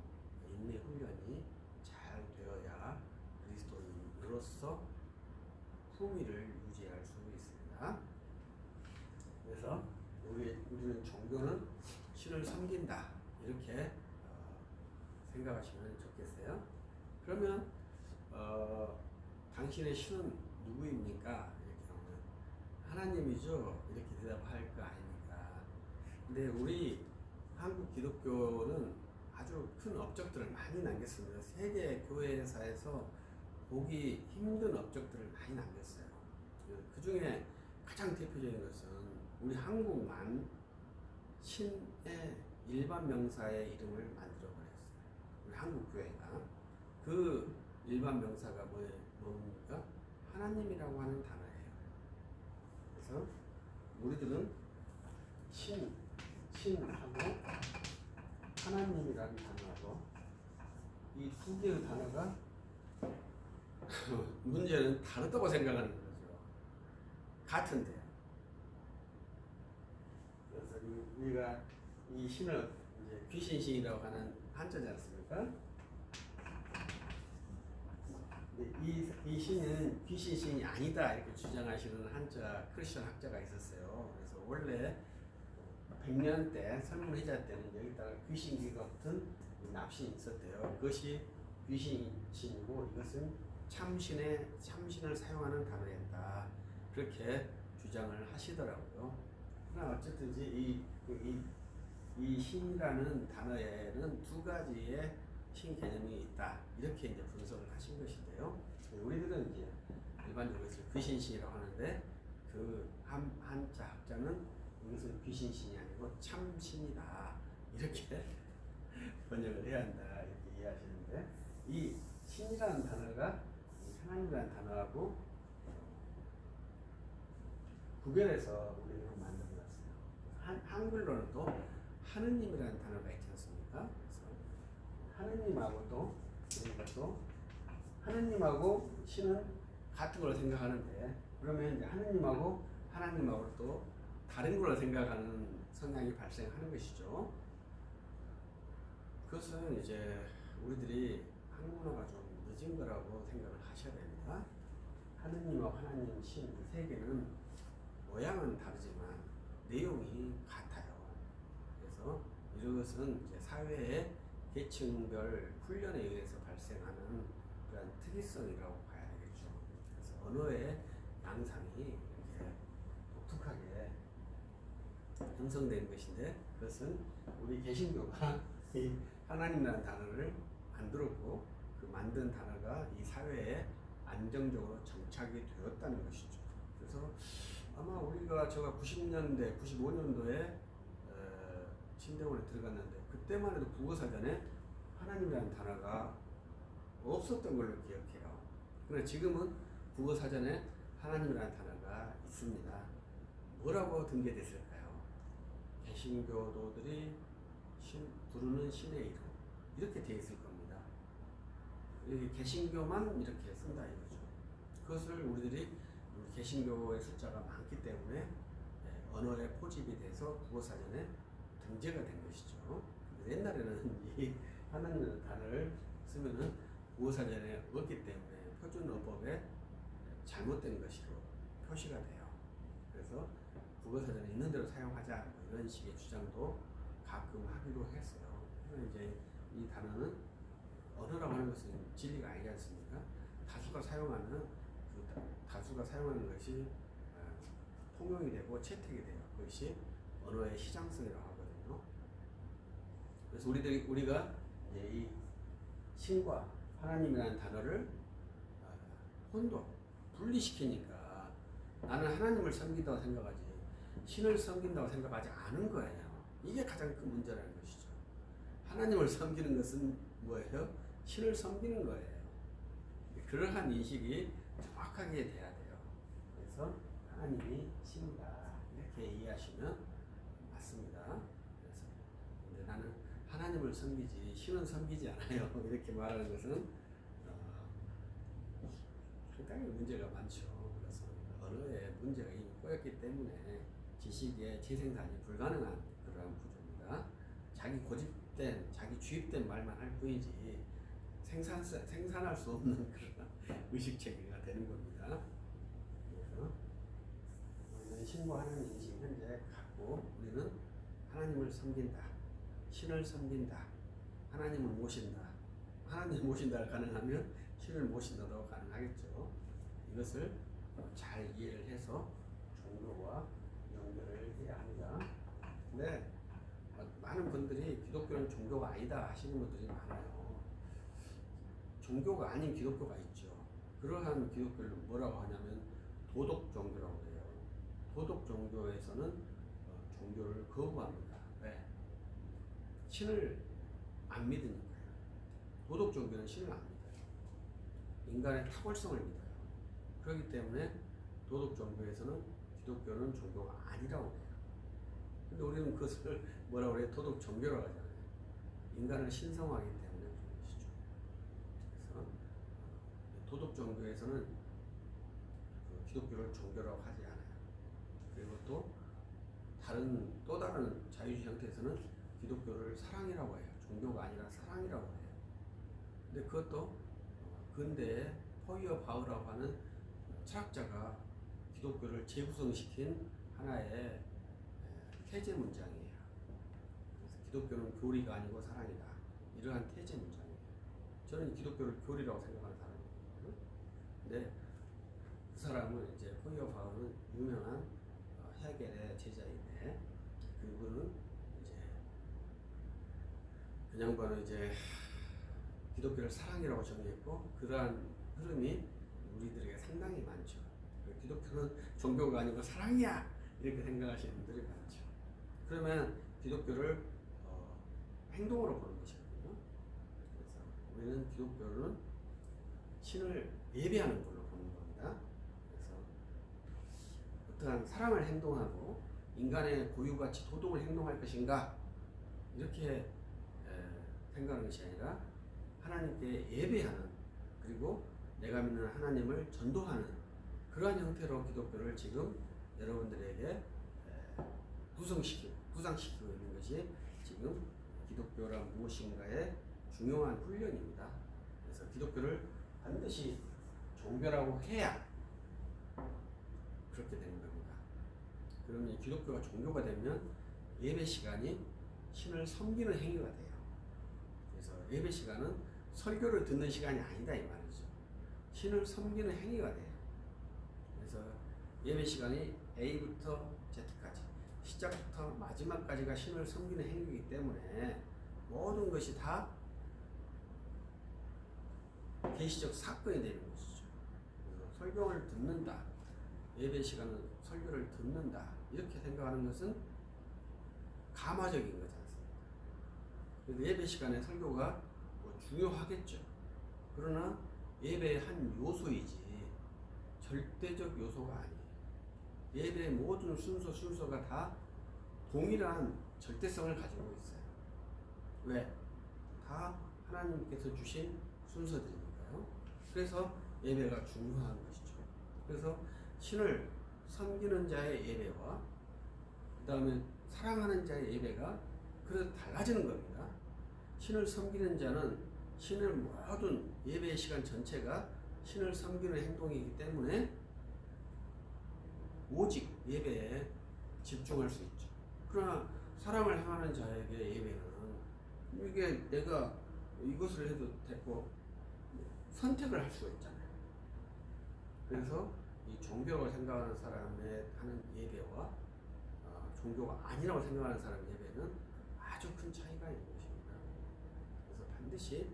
인내 훈련이 잘 되어야 그리스도인으로서 품위를 유지할 수 있습니다. 그래서 우리는 종교는 신을 섬긴다 이렇게 생각하시면 좋겠어요. 그러면 당신의 신은 누구입니까? 이렇게 하면 하나님이죠. 이렇게 대답할 거 아닙니까? 근데 우리 한국 기독교는 아주 큰 업적들을 많이 남겼습니다. 세계 교회사에서 보기 힘든 업적들을 많이 남겼어요. 그 중에 가장 대표적인 것은 우리 한국만 신의 일반 명사의 이름을 만들어 버렸어요. 우리 한국 교회가 그 일반 명사가 뭡니까? 하나님이라고 하는 단어예요. 그래서 우리들은 신하고 하나님이라는 단어하고 이 두 개의 단어가 문제는 다르다고 생각하는 거죠. 같은데. 그래서 우리가 이 신을 이제 귀신신이라고 하는 한자지 않습니까? 이 신은 귀신신이 아니다 이렇게 주장하시는 한자 크리스천 학자가 있었어요. 그래서 원래 100년 때 설문회자 때는 여기다가 귀신귀 같은 납신이 있었대요. 그것이 귀신신이고 이것은 참신을 사용하는 단어였다. 그렇게 주장을 하시더라고요. 그러나 어쨌든지 이 신이라는 단어에는 두 가지의 신 개념이 있다. 이렇게 이제 분석을 하신 것인데요. 우리들은 이제 일반적으로 귀신신이라고 하는데 그 한자 학자는 이것은 귀신신이 아니고 참신이다. 이렇게 번역을 해야 한다. 이렇게 이해하시는데 이 신이라는 단어가 하나님이라는 단어하고 구별해서 우리는 만들어놨어요. 한글로는 또 하느님이라는 단어가 있지 않습니까? 그래서 하느님하고 또 하느님하고 신은 같은 걸 생각하는데 그러면 이제 하느님하고 하나님하고 또 다른 걸 생각하는 성향이 발생하는 것이죠. 그것은 이제 우리들이 한국어가 좀 늦은 거라고 생각을 하셔야 됩니다. 하느님하고 하나님, 신, 세 개는 모양은 다르지만 내용이 같아요. 그래서 이것은 이제 사회의 계층별 훈련에 의해서 발생하는 그런 특이성이라고 봐야 되겠죠. 그래서 언어의 양상이 이렇게 독특하게 형성된 것인데 그것은 우리 개신교가 이 하나님이라는 단어를 만들었고 그 만든 단어가 이 사회에 안정적으로 정착이 되었다는 것이죠. 그래서 아마 제가 90년대, 95년도에 신대원에 들어갔는데 그때만 해도 국어사전에 하나님이라는 단어가 없었던 걸로 기억해요. 그런데 지금은 국어사전에 하나님이라는 단어가 있습니다. 뭐라고 등재됐을까요? 개신교도들이 부르는 신의 이름 이렇게 되어 있을 겁니다. 여기 개신교만 이렇게 쓴다 이거죠. 그것을 우리 개신교의 숫자가 많기 때문에 언어에 포집이 돼서 국어사전에 등재가 된 것이죠. 옛날에는 이 하나님이라는 단어를 쓰면은 국어사전에 없기 때문에 표준어법에 잘못된 것으로 표시가 돼요. 그래서 국어사전에 있는 대로 사용하자 뭐 이런 식의 주장도 가끔 하기도 했어요. 그래서 이제 이 단어는 언어라고 하는 것은 진리가 아니지 않습니까? 다수가 사용하는 것이 통용이 되고 채택이 돼요. 그것이 언어의 시장성이라고 하거든요. 그래서 우리가 이제 이 신과 하나님이라는 단어를 분리시키니까 나는 하나님을 섬긴다고 생각하지 신을 섬긴다고 생각하지 않은 거예요. 이게 가장 큰 문제라는 것이죠. 하나님을 섬기는 것은 뭐예요? 신을 섬기는 거예요. 그러한 인식이 정확하게 돼야 돼요. 그래서 하나님이 신이다 이렇게 이해하시면 맞습니다. 그래서 근데 나는 하나님을 섬기지 신은 섬기지 않아요. 이렇게 말하는 것은 상당히 문제가 많죠. 그래서 언어에 문제가 이미 꼬였기 때문에 지식의 재생산이 불가능한 그러한 구조입니다. 자기 주입된 말만 할 뿐이지 생산할 수 없는 그런 의식 체계가 되는 겁니다. 그래서 우리는 신과 하나님 인식 현재 갖고 우리는 하나님을 섬긴다, 신을 섬긴다, 하나님을 모신다. 하나님을 모신다가 가능하면 신을 모신다도 가능하겠죠. 이것을 잘 이해를 해서 종교와 연결을 해야 합니다. 근데 많은 분들이 기독교는 종교가 아니다 하시는 분들이 많아요. 종교가 아닌 기독교가 있죠. 그러한 기독교를 뭐라고 하냐면 도덕 종교라고 해요. 도덕 종교에서는 종교를 거부합니다. 왜? 신을 안 믿으니까요. 도덕 종교는 신을 안 믿어요. 인간의 탁월성을 믿어요. 그렇기 때문에 도덕 종교에서는 기독교는 종교가 아니라고 해요. 근데 우리는 그것을 뭐라고 해요? 도덕 종교라고 하잖아요. 인간을 신성하기 때문에 그런 것이죠. 도덕 종교에서는 그 기독교를 종교라고 하지 않아요. 그리고 또 다른 자유주의 형태에서는 기독교를 사랑이라고 해요. 종교가 아니라 사랑이라고 해요. 근데 그것도 근대에 포이어 바우라고 하는 철학자가 기독교를 재구성시킨 하나의 태제 문장이에요. 그래서 기독교는 교리가 아니고 사랑이다. 이러한 태제 문장이에요. 저는 기독교를 교리라고 생각하는 사람이거든요. 근데 그 사람은 이제 포이어 바우는 유명한 헤겔의 제자인데 그분은 이제 그 양반은 이제 기독교를 사랑이라고 정의했고 그러한 흐름이 우리들에게 상당히 많죠. 기독교는 종교가 아니고 사랑이야 이렇게 생각하시는 분들이 많죠. 그러면 기독교를 행동으로 보는 것이거든요. 그래서 우리는 기독교는 신을 예배하는 걸로 보는 겁니다. 그래서 어떠한 사랑을 행동하고 인간의 고유가치 도덕을 행동할 것인가 이렇게 생각하는 것이 아니라 하나님께 예배하는 그리고 내가 믿는 하나님을 전도하는 그러한 형태로 기독교를 지금 여러분들에게 구상시키고 있는 것이 지금 기독교란 무엇인가의 중요한 훈련입니다. 그래서 기독교를 반드시 종교라고 해야 그렇게 되는 겁니다. 그러면 기독교가 종교가 되면 예배 시간이 신을 섬기는 행위가 돼요. 그래서 예배 시간은 설교를 듣는 시간이 아니다 이 말이죠. 신을 섬기는 행위가 돼요. 그래서 예배 시간이 A부터 Z까지 시작부터 마지막까지가 신을 섬기는 행위이기 때문에 모든 것이 다 계시적 사건이 되는 것이죠. 그래서 설교를 듣는다. 예배 시간은 설교를 듣는다. 이렇게 생각하는 것은 가마적인 거지 않습니까? 그래서 예배 시간에 설교가 중요하겠죠. 그러나 예배의 한 요소이지 절대적 요소가 아니에요. 예배의 모든 순서가 다 동일한 절대성을 가지고 있어요. 왜? 다 하나님께서 주신 순서들이니까요. 그래서 예배가 중요한 것이죠. 그래서 신을 섬기는 자의 예배와 그 다음에 사랑하는 자의 예배가 그래서 달라지는 겁니다. 신을 섬기는 자는 신을 모든 예배의 시간 전체가 신을 섬기는 행동이기 때문에 오직 예배에 집중할 수 있죠. 그러나 사랑을 행하는 자에게 예배는 이게 내가 이것을 해도 되고 선택을 할 수가 있잖아요. 그래서 이 종교라고 생각하는 사람의 하는 예배와 종교가 아니라고 생각하는 사람의 예배는 아주 큰 차이가 있는 것입니다. 그래서 반드시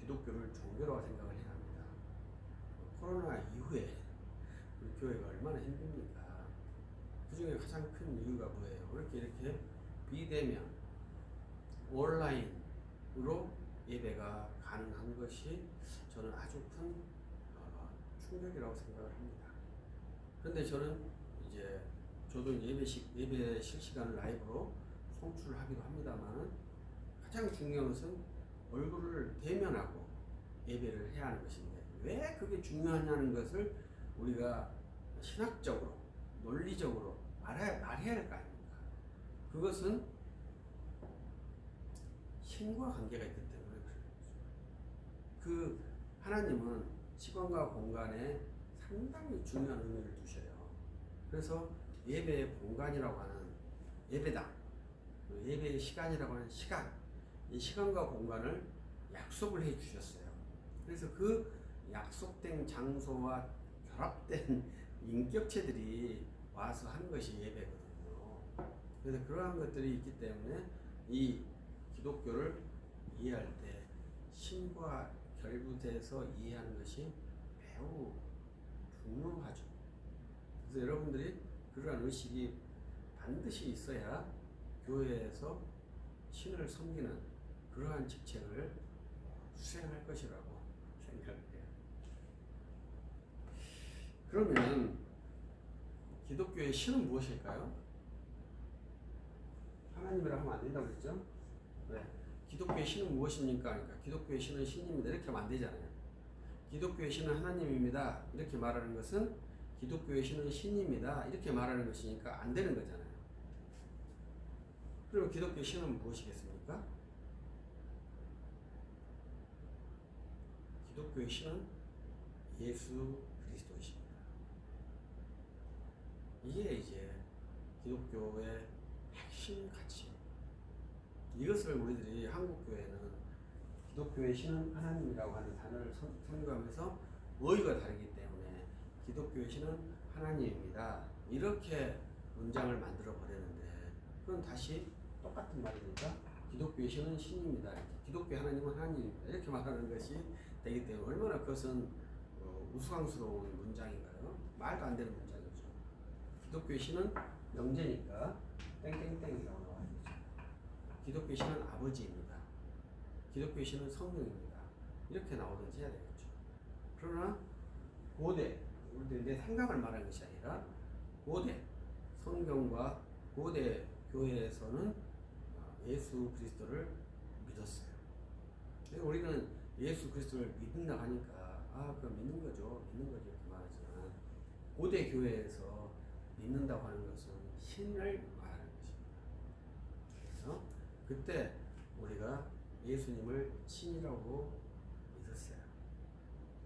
기독교를 종교라고 생각을 해야 합니다. 코로나 이후에 우리 교회가 얼마나 힘듭니까? 그 중에 가장 큰 이유가 뭐예요? 이렇게 비대면 온라인으로 예배가 가능한 것이 저는 아주 큰 충격이라고 생각을 합니다. 그런데 저는 저도 예배 실시간 라이브로 송출하기도 합니다만 가장 중요한 것은 얼굴을 대면하고 예배를 해야 하는 것인데 왜 그게 중요하냐는 것을 우리가 신학적으로 논리적으로 말해야 할 거 아닙니까? 그것은 신과 관계가 있기 때문에 그래요. 그 하나님은 시간과 공간에 상당히 중요한 의미를 두셔요. 그래서 예배의 공간이라고 하는 예배당, 예배의 시간이라고 하는 시간, 이 시간과 공간을 약속을 해 주셨어요. 그래서 그 약속된 장소와 결합된 인격체들이 와서 한 것이 예배거든요. 그래서 그러한 것들이 있기 때문에 이 기독교를 이해할 때 신과 결부돼서 이해하는 것이 매우 중요하죠. 그래서 여러분들이 그러한 의식이 반드시 있어야 교회에서 신을 섬기는 그러한 직책을 수행할 것이라고 생각해요. 그러면 기독교의 신은 무엇일까요? 하나님이라 하면 안 된다고 그랬죠? 네. 기독교의 신은 무엇입니까? 그러니까 기독교의 신은 신입니다. 이렇게 하면 안 되잖아요. 기독교의 신은 하나님입니다. 이렇게 말하는 것은 기독교의 신은 신입니다. 이렇게 말하는 것이니까 안 되는 거잖아요. 그럼 기독교의 신은 무엇이겠습니까? 기독교의 신은 예수 그리스도이십니다. 이게 이제 기독교의 핵심 가치. 이것을 우리들이 한국교회는 기독교의 신은 하나님이라고 하는 단어를 선교하면서 어휘가 다르기 때문에 기독교의 신은 하나님입니다. 이렇게 문장을 만들어 버렸는데 그건 다시 똑같은 말이니까 기독교의 신은 신입니다. 기독교의 하나님은 하나님입니다. 이렇게 말하는 것이 되기 때문에 얼마나 그것은 우스꽝스러운 문장인가요? 말도 안 되는 문장이죠. 기독교의 신은 명제니까 땡땡땡이라고 나와요. 기독교의 신은 아버지입니다. 기독교의 신은 성령입니다. 이렇게 나오든지 해야 되겠죠. 그러나 고대, 우리들 내 생각을 말하는 것이 아니라 고대 성경과 고대 교회에서는 예수 그리스도를 믿었어요. 우리는 예수 그리스도를 믿는다 하니까 그럼 믿는 거죠. 믿는 거죠. 이렇게 말하지만 고대 교회에서 믿는다고 하는 것은 신을 말하는 것입니다. 그래서 그때 우리가 예수님을 신이라고 믿었어요.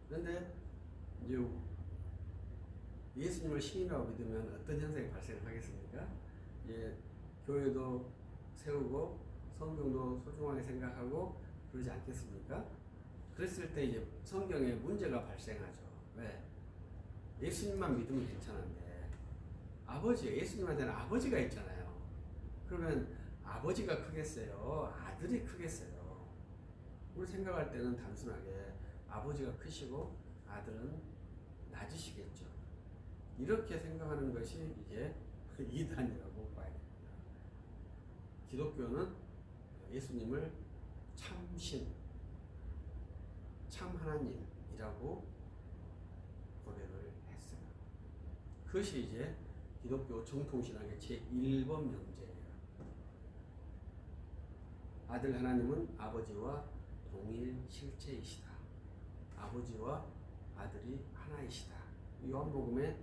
그런데 이제 예수님을 신이라고 믿으면 어떤 현상이 발생하겠습니까? 이제 교회도 세우고 성경도 소중하게 생각하고 그러지 않겠습니까? 그랬을 때 이제 성경에 문제가 발생하죠. 왜? 예수님만 믿으면 괜찮은데 예수님한테는 아버지가 있잖아요. 그러면 아버지가 크겠어요? 아들이 크겠어요? 우리 생각할 때는 단순하게 아버지가 크시고 아들은 낮으시겠죠. 이렇게 생각하는 것이 이제 이단이라고 봐야 됩니다. 기독교는 예수님을 참신, 참 하나님이라고 고백을 했어요. 그것이 이제 기독교 정통신학의 제1번 명제예요. 아들 하나님은 아버지와 동일 실체이시다. 아버지와 아들이 하나이시다. 요한복음의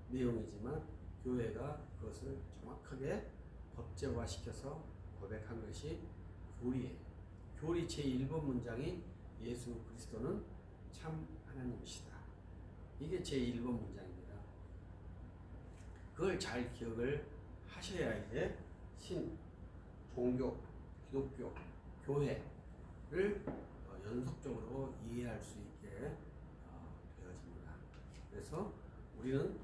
내용이지만 교회가 그것을 정확하게 법제화시켜서 고백한 것이 교리예요. 교리 제1번 문장이 예수 그리스도는 참 하나님이시다. 이게 제1번 문장입니다. 그걸 잘 기억을 하셔야 이제 종교, 기독교, 교회를 연속적으로 이해할 수 있게 되어집니다. 그래서 우리는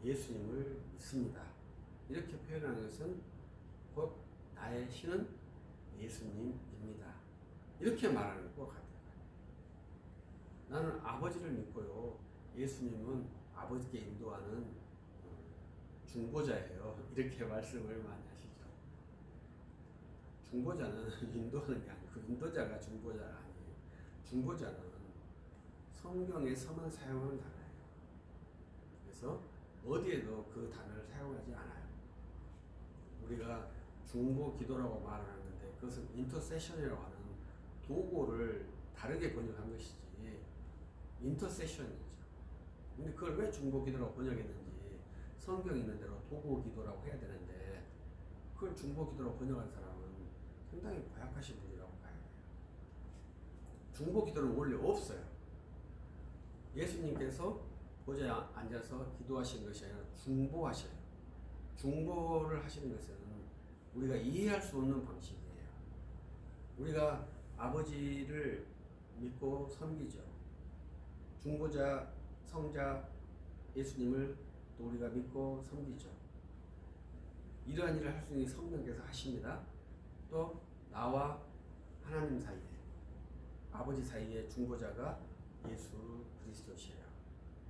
예수님을 믿습니다. 이렇게 표현하는 것은 곧 나의 신은 예수님입니다. 이렇게 말하는 것 같아요. 나는 아버지를 믿고요. 예수님은 아버지께 인도하는 중보자예요. 이렇게 말씀을 많이 하시죠. 중보자는 인도하는 게 아니고 인도자가 중보자가 아니에요. 중보자는 성경에서만 사용하는 단어예요. 그래서 어디에도 그 단어를 사용하지 않아요. 우리가 중보 기도라고 말하는데 그것은 인터세션이라고 하는 도구를 다르게 번역한 것이지 인터세션이죠. 근데 그걸 왜 중보 기도라고 번역했는지 성경 있는 대로 도구 기도라고 해야 되는데 그걸 중보 기도라고 번역한 사람은 상당히 고약하신 분이라고 봐야 돼요. 중보 기도는 원래 없어요. 예수님께서 보좌에 앉아서 기도하시는 것이 아니라 중보하셔요. 중보를 하시는 것은 우리가 이해할 수 없는 방식이에요. 우리가 아버지를 믿고 섬기죠. 중보자, 성자, 예수님을 또 우리가 믿고 섬기죠. 이러한 일을 할 수 있는 성령께서 하십니다. 또 나와 하나님 사이에, 아버지 사이에 중보자가 예수 그리스도시에요.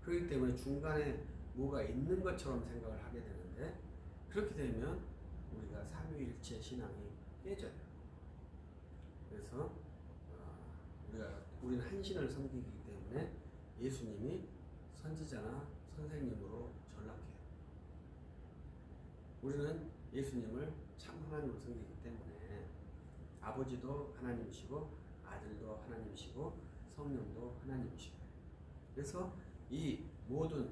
그렇기 때문에 중간에 뭐가 있는 것처럼 생각을 하게 되는데 그렇게 되면 우리가 삼위일체 신앙이 깨져요. 그래서 우리는 한 신을 섬기기 때문에 예수님이 선지자나 선생님으로 전락해요. 우리는 예수님을 참 하나님으로 섬기기 때문에 아버지도 하나님이시고 아들도 하나님이시고 성령도 하나님이시고, 그래서 이 모든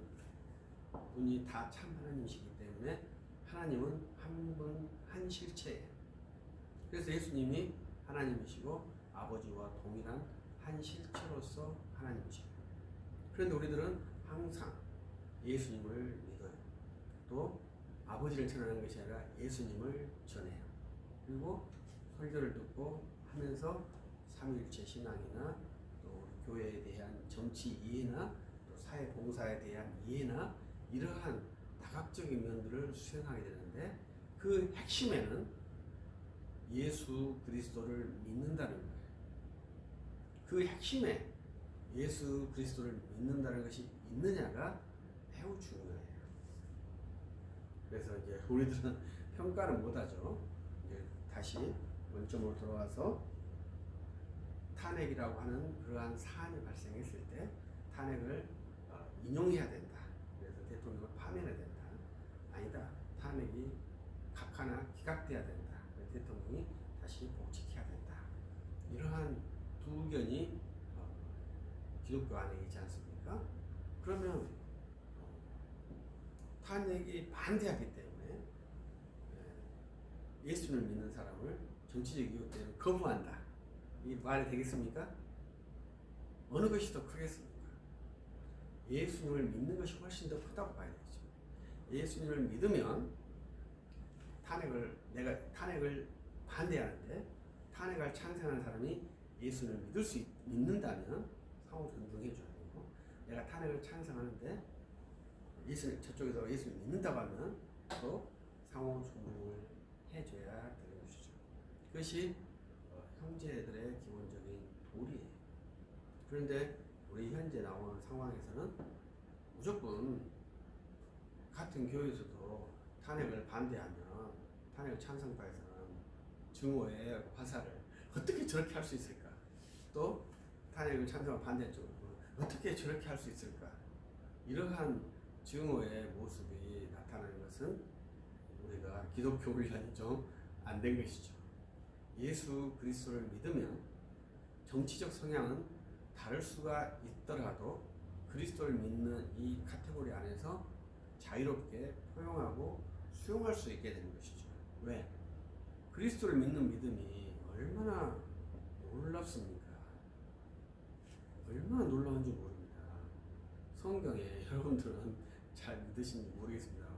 분이 다 참 하나님이시기 때문에 하나님은 한 분 한 실체예요. 그래서 예수님이 하나님이시고 아버지와 동일한 한 실체로서 하나님이시고, 그런데 우리들은 항상 예수님을 믿어요. 또 아버지를 전하는 것이 아니라 예수님을 전해요. 그리고 설교를 듣고 하면서 삼위일체 신앙이나 또 교회에 대한 정치 이해나 또 사회 봉사에 대한 이해나 이러한 다각적인 면들을 수행하게 되는데, 그 핵심에는 예수 그리스도를 믿는다는 거예요. 그 핵심에 예수 그리스도를 믿는다는 것이 있느냐가 매우 중요해요. 그래서 이제 우리들은 평가를 못하죠. 이제 다시 원점으로 돌아와서 탄핵이라고 하는 그러한 사안이 발생했을 때 탄핵을 인용해야 된다. 그래서 대통령을 파면해야 된다. 아니다. 탄핵이 각하나 기각돼야 된다. 대통령이 다시 복직해야 된다. 이러한 두 의견이 기독교 안에 있지 않습니까? 그러면 탄핵이 반대하기 때문에 예수를 믿는 사람을 정치적 이유 때문에 거부한다. 이 말이 되겠습니까? 어느 것이 더 크겠습니까? 예수님을 믿는 것이 훨씬 더 크다고 봐야 되죠. 예수님을 믿으면 내가 탄핵을 반대하는데 탄핵을 찬성하는 사람이 예수를 믿는다면 상호 존중해 줘야 되고, 내가 탄핵을 찬성하는데 저쪽에서 예수를 믿는다고 하면 또 상호 존중을 해줘야 되는 것이죠. 그것이 형제들의 기본적인 도리예요. 그런데 우리 현재 나오는 상황에서는 무조건 같은 교회에서도 탄핵을 반대하면 탄핵 찬성파에서는 증오의 화살을 어떻게 저렇게 할 수 있을까? 또 탄핵을 찬성한 반대쪽으로 어떻게 저렇게 할 수 있을까? 이러한 증오의 모습이 나타나는 것은 우리가 기독교 훈련이 좀 안 된 것이죠. 예수 그리스도를 믿으면 정치적 성향은 다를 수가 있더라도 그리스도를 믿는 이 카테고리 안에서 자유롭게 포용하고 수용할 수 있게 되는 것이죠. 왜? 그리스도를 믿는 믿음이 얼마나 놀랍습니까? 얼마나 놀라운지 모릅니다. 성경에 여러분들은 잘 믿으신지 모르겠습니다만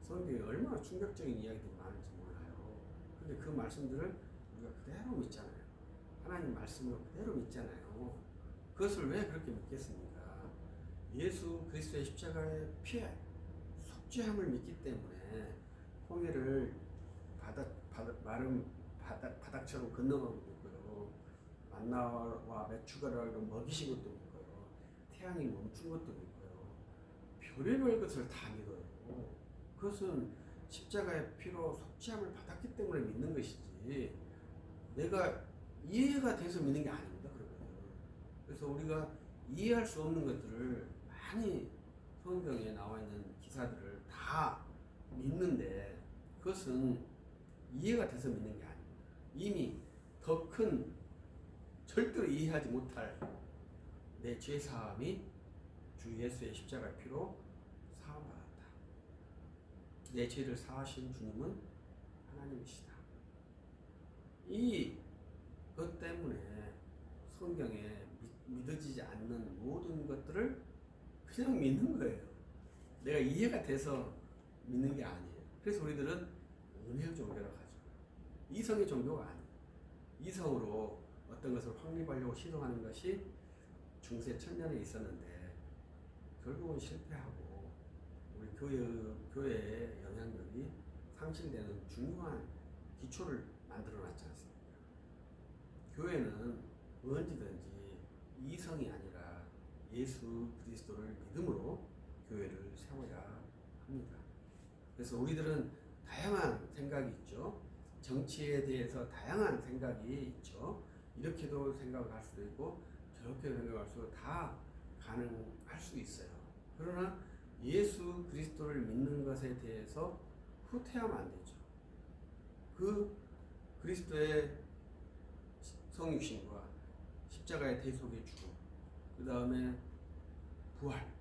성경에 얼마나 충격적인 이야기들이 많은지 몰라요. 근데 그 말씀들을 우리가 그대로 믿잖아요. 하나님 말씀을 그대로 믿잖아요. 그것을 왜 그렇게 믿겠습니까? 예수 그리스도의 십자가의 피에 속죄함을 믿기 때문에 홍해를 마른 바닥처럼 건너가고 믿고요. 만나와 메추가라고 먹이신 것도 믿고요. 태양이 멈춘 것도 믿고요. 별의별 것을 다 믿어요. 그것은 십자가의 피로 속죄함을 받았기 때문에 믿는 것이지 내가 이해가 돼서 믿는 게 아닙니다. 그래서 우리가 이해할 수 없는 것들을 많이 성경에 나와 있는 기사들을 다 믿는데 그것은 이해가 돼서 믿는 게 아닙니다. 이미 더 큰 절대로 이해하지 못할 내 죄사함이 주 예수의 십자가의 피로 사함받았다. 내 죄를 사하신 주님은 하나님이시다. 이것 때문에 성경에 믿어지지 않는 모든 것들을 그냥 믿는 거예요. 내가 이해가 돼서 믿는 게 아니에요. 그래서 우리들은 은혜의 종교라고 하죠. 이성의 종교가 아니에요. 이성으로 어떤 것을 확립하려고 시도하는 것이 중세 천년에 있었는데 결국은 실패하고 우리 교회의 영향력이 상실되는 중요한 기초를 만들어놨지 않습니까? 교회는 언제든지 이성이 아니라 예수 그리스도를 믿음으로 교회를 세워야 합니다. 그래서 우리들은 다양한 생각이 있죠. 정치에 대해서 다양한 생각이 있죠. 이렇게도 생각할 수도 있고 저렇게도 생각할 수도 다 가능할 수 있어요. 그러나 예수 그리스도를 믿는 것에 대해서 후퇴하면 안 되죠. 그 그리스도의 성육신과 십자가의 대속의 죽음, 그 다음에 부활,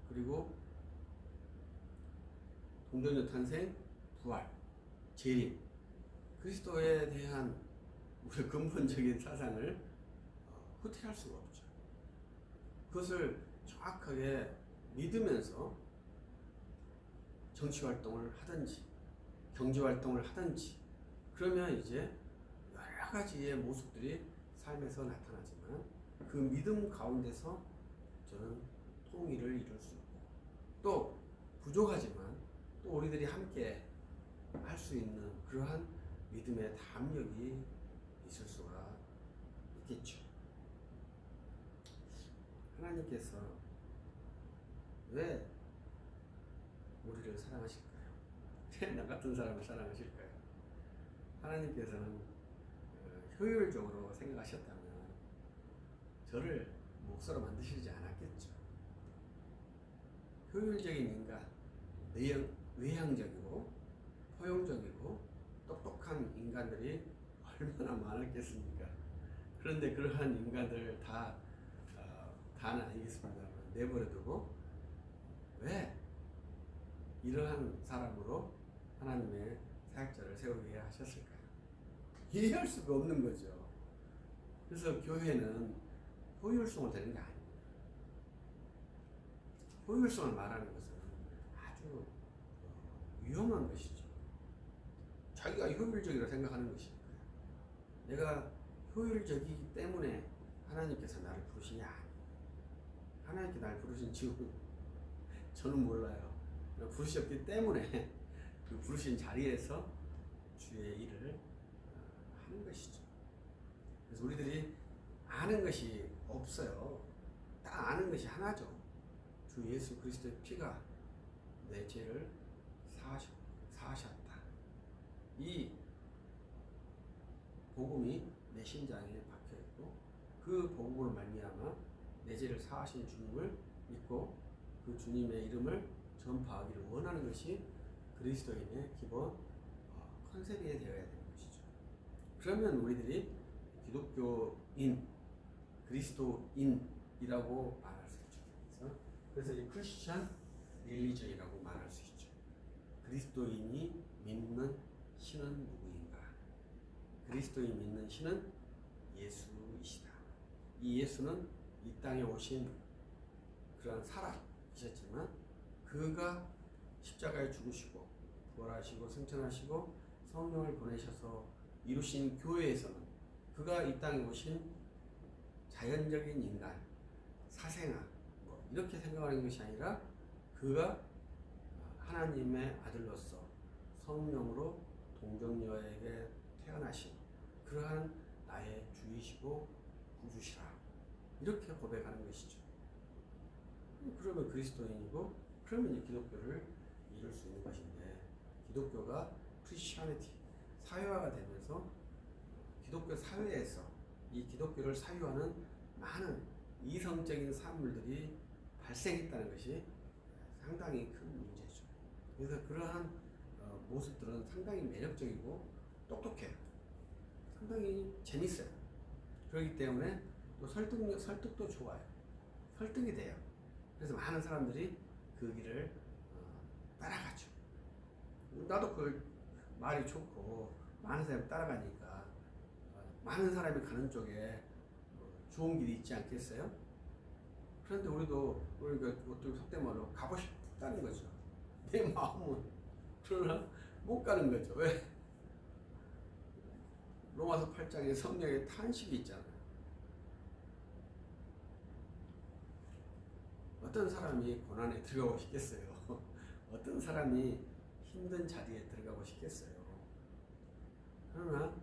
그리고 동정녀 탄생, 부활, 재림, 그리스도에 대한 우리 근본적인 사상을 후퇴할 수가 없죠. 그것을 정확하게 믿으면서 정치 활동을 하든지 경제 활동을 하든지 그러면 이제 여러 가지의 모습들이 삶에서 나타나지만 그 믿음 가운데서 저는 통일을 이룰 수 있고 또 부족하지만 또 우리들이 함께 할 수 있는 그러한 믿음의 담력이 있을 수가 있겠죠. 하나님께서 왜 우리를 사랑하실까요? 왜 나 같은 사람을 사랑하실까요? 하나님께서는 효율적으로 생각하셨다면 저를 목사로 만드시지 않았겠죠. 효율적인 인간, 외향적이고 포용적이고 똑똑한 인간들이 얼마나 많았겠습니까? 그런데 그러한 인간들 다는 아니겠습니다만 내버려두고 왜 이러한 사람으로 하나님의 사역자를 세우게 하셨을까요? 이해할 수가 없는 거죠. 그래서 교회는 효율성을 되는 게 아닙니다. 효율성을 말하는 것은 아주 위험한 것이죠. 자기가 효율적이라고 생각하는 것이니까요. 내가 효율적이기 때문에 하나님께서 나를 부르시냐? 하나님께 나를 부르신 지금 저는 몰라요. 부르셨기 때문에 그 부르신 자리에서 주의 일을 하는 것이죠. 그래서 우리들이 아는 것이 없어요. 딱 아는 것이 하나죠. 주 예수 그리스도의 피가 내 죄를 사하셨다. 이 복음이 내 심장에 박혀있고 그 복음으로 말미암아 내 죄를 사하신 주님을 믿고 그 주님의 이름을 전파하기를 원하는 것이 그리스도인의 기본 컨셉이 되어야 되는 것이죠. 그러면 우리들이 기독교인, 그리스도인이라고 말할 수 있죠. 그래서 이 크리스천 릴리전이라고 말할 수 있죠. 그리스도인이 믿는 신은 누구인가? 그리스도인이 믿는 신은 예수이시다. 이 예수는 이 땅에 오신 그런 사람이셨지만 그가 십자가에 죽으시고 부활하시고 승천하시고 성령을 보내셔서 이루신 교회에서는 그가 이 땅에 오신 자연적인 인간, 사생아 이렇게 생각하는 것이 아니라 그가 하나님의 아들로서 성령으로 동정녀에게 태어나신 그러한 나의 주이시고 구주시라 이렇게 고백하는 것이죠. 그러면 그리스도인이고 그러면 이 기독교를 이룰 수 있는 것인데 기독교가 크리스천리티 사회화가 되면서 기독교 사회에서 이 기독교를 사유하는 많은 이성적인 산물들이 발생했다는 것이 상당히 큰 문제죠. 그래서 그러한 모습들은 상당히 매력적이고 똑똑해요. 상당히 재밌어요. 그렇기 때문에 또 설득도 좋아요. 설득이 돼요. 그래서 많은 사람들이 그 길을 따라가죠. 나도 그 말이 좋고 많은 사람이 따라가니까 많은 사람이 가는 쪽에 좋은 길이 있지 않겠어요? 그런데 우리가 어떻게 속된 말로 가고 싶다는 거죠. 내 마음은 그러나 못 가는 거죠. 왜? 로마서 8장에 성령의 탄식이 있잖아요. 어떤 사람이 고난에 들어가고 싶겠어요? 어떤 사람이 힘든 자리에 들어가고 싶겠어요? 그러나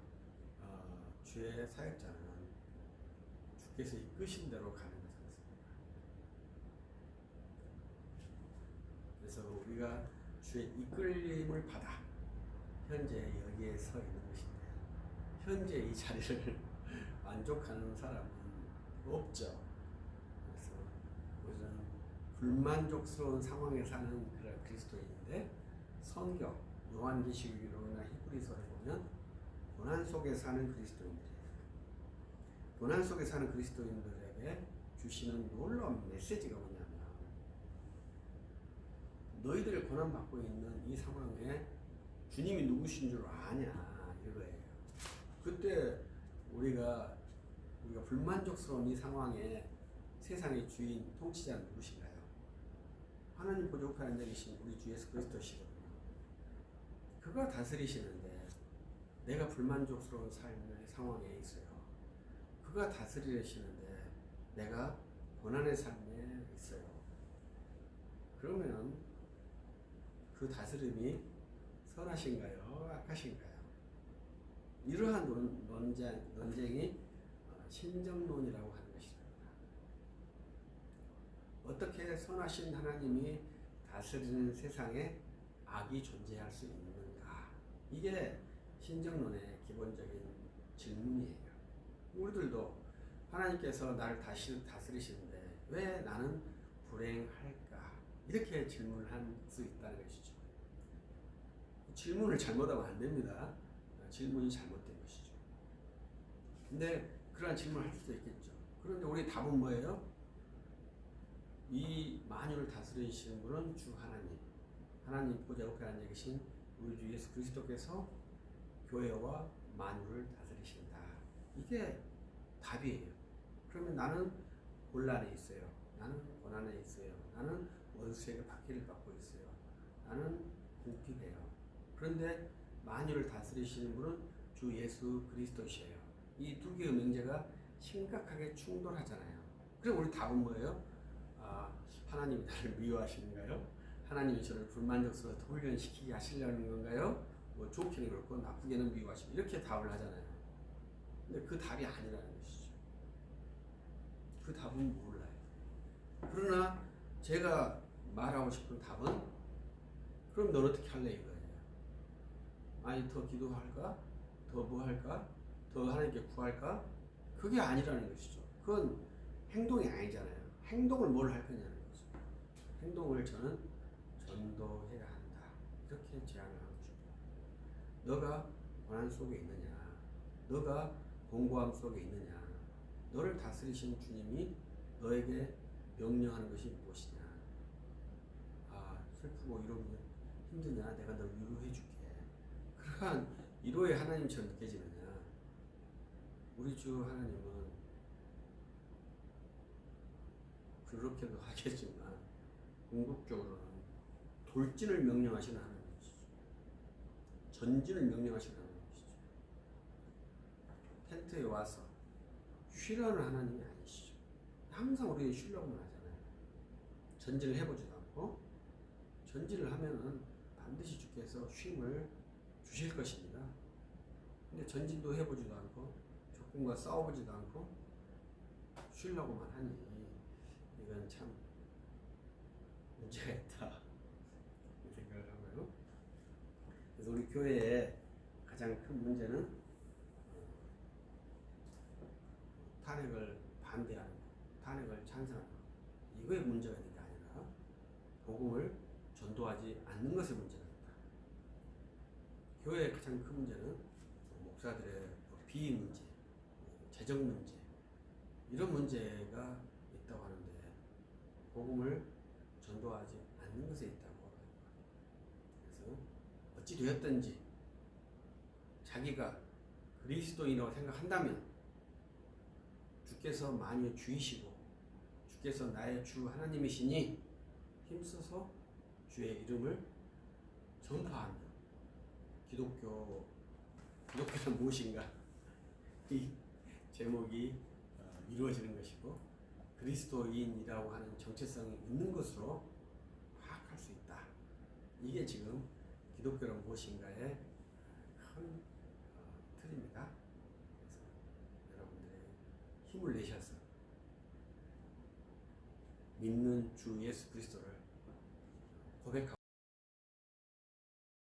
주의 사역자는 주께서 이끄신 대로 가는 거지 않습니까? 그래서 우리가 주의 이끌림을 받아 현재 여기에 서 있는 것인데 현재 이 자리를 만족하는 사람은 없죠. 그래서 우리는 불만족스러운 상황에 사는 그런 그리스도인인데 성경, 요한계시록이나 히브리서를 보면 고난 속에 사는 그리스도인들이에요. 고난 속에 사는 그리스도인들에게 주시는 놀라운 메시지가 뭐냐면, 너희들 고난 받고 있는 이 상황에 주님이 누구신 줄 아냐, 이거예요. 그때 우리가 불만족스러운 이 상황에 세상의 주인, 통치자는 누구신가요? 하나님 보좌 우편에 앉아 계신 우리 주 예수 그리스도시거든요. 그가 다스리시는데 내가 불만족스러운 삶의 상황에 있어요. 그가 다스리시는데 내가 고난의 삶에 있어요. 그러면 그 다스림이 선하신가요? 악하신가요? 이러한 논쟁이 신정론이라고 하는 것입니다. 어떻게 선하신 하나님이 다스리는 세상에 악이 존재할 수 있는가? 이게 신정론의 기본적인 질문이에요. 우리들도 하나님께서 나를 다스리시는데 왜 나는 불행할까? 이렇게 질문을 할 수 있다는 것이죠. 질문을 잘못하면 안 됩니다. 질문이 잘못된 것이죠. 근데 그러한 질문을 할 수도 있겠죠. 그런데 우리 답은 뭐예요? 이 만유를 다스리시는 분은 주 하나님, 하나님 보좌 옆에 앉아 계신 우리 주 예수 그리스도께서 교회와 만유를 다스리신다. 이게 답이에요. 그러면 나는 곤란에 있어요. 나는 고난에 있어요. 나는 원수에게 박해를 받고 있어요. 나는 궁핍해요. 그런데 만유를 다스리시는 분은 주 예수 그리스도시에요. 이 두 개의 명제가 심각하게 충돌하잖아요. 그럼 우리 답은 뭐예요? 하나님이 나를 미워하시는가요? 하나님이 저를 불만족스러워 훈련시키게 하시려는 건가요? 뭐 좋게는 그렇고 나쁘게는 미워하시고 이렇게 답을 하잖아요. 근데 그 답이 아니라는 것이죠. 그 답은 몰라요. 그러나 제가 말하고 싶은 답은, 그럼 넌 어떻게 할래 이거예요. 아니 더 기도할까? 더 뭐 할까? 더 하나님께 구할까? 그게 아니라는 것이죠. 그건 행동이 아니잖아요. 행동을 뭘 할 거냐는 거죠. 행동을 저는 전도해야 한다. 이렇게 제안을 하고 싶어요. 너가 고난 속에 있느냐? 너가 공고함 속에 있느냐? 너를 다스리신 주님이 너에게 명령하는 것이 무엇이냐? 슬프고 이러면 힘드냐? 내가 널 위로해 줄게. 그러한 위로의 하나님처럼 느껴지느냐? 우리 주 하나님은 그렇게도 하겠지만 궁극적으로는 돌진을 명령하시는 하나님이시죠. 전진을 명령하시는 하나님이시죠. 텐트에 와서 쉬라는 하나님이 아니시죠. 항상 우리가 쉬려고만 하잖아요. 전진을 해보지도 않고, 전진을 하면은 반드시 주께서 쉼을 주실 것입니다. 근데 전진도 해보지도 않고 적군과 싸워보지도 않고 쉬려고만 하니 이건 참 문제가 있다 생각을 하고요. 그래서 우리 교회의 가장 큰 문제는 탄핵을 반대하는 것, 탄핵을 찬성하는 것, 이거에 문제가 있는 게 아니라 복음을 전도하지 않는 것에 문제가 있다. 교회의 가장 큰 문제는 목사들의 비위 문제, 재정 문제, 이런 문제가 있다고 하는데 복음을 전도하지 않는 것에 있다고 합니다. 그래서 어찌 되었든지 자기가 그리스도인이라고 생각한다면 주께서 만유의 주이시고 주께서 나의 주 하나님이시니 힘써서 주의 이름을 전파하며 기독교는 무엇인가? 이 제목이 이루어지는 것이고 그리스도인이라고 하는 정체성이 있는 것으로 파악할 수 있다. 이게 지금 기독교는 무엇인가의 큰 틀입니다. 그래서 여러분들이 힘을 내셔서 믿는 주 예수 그리스도를 고백하고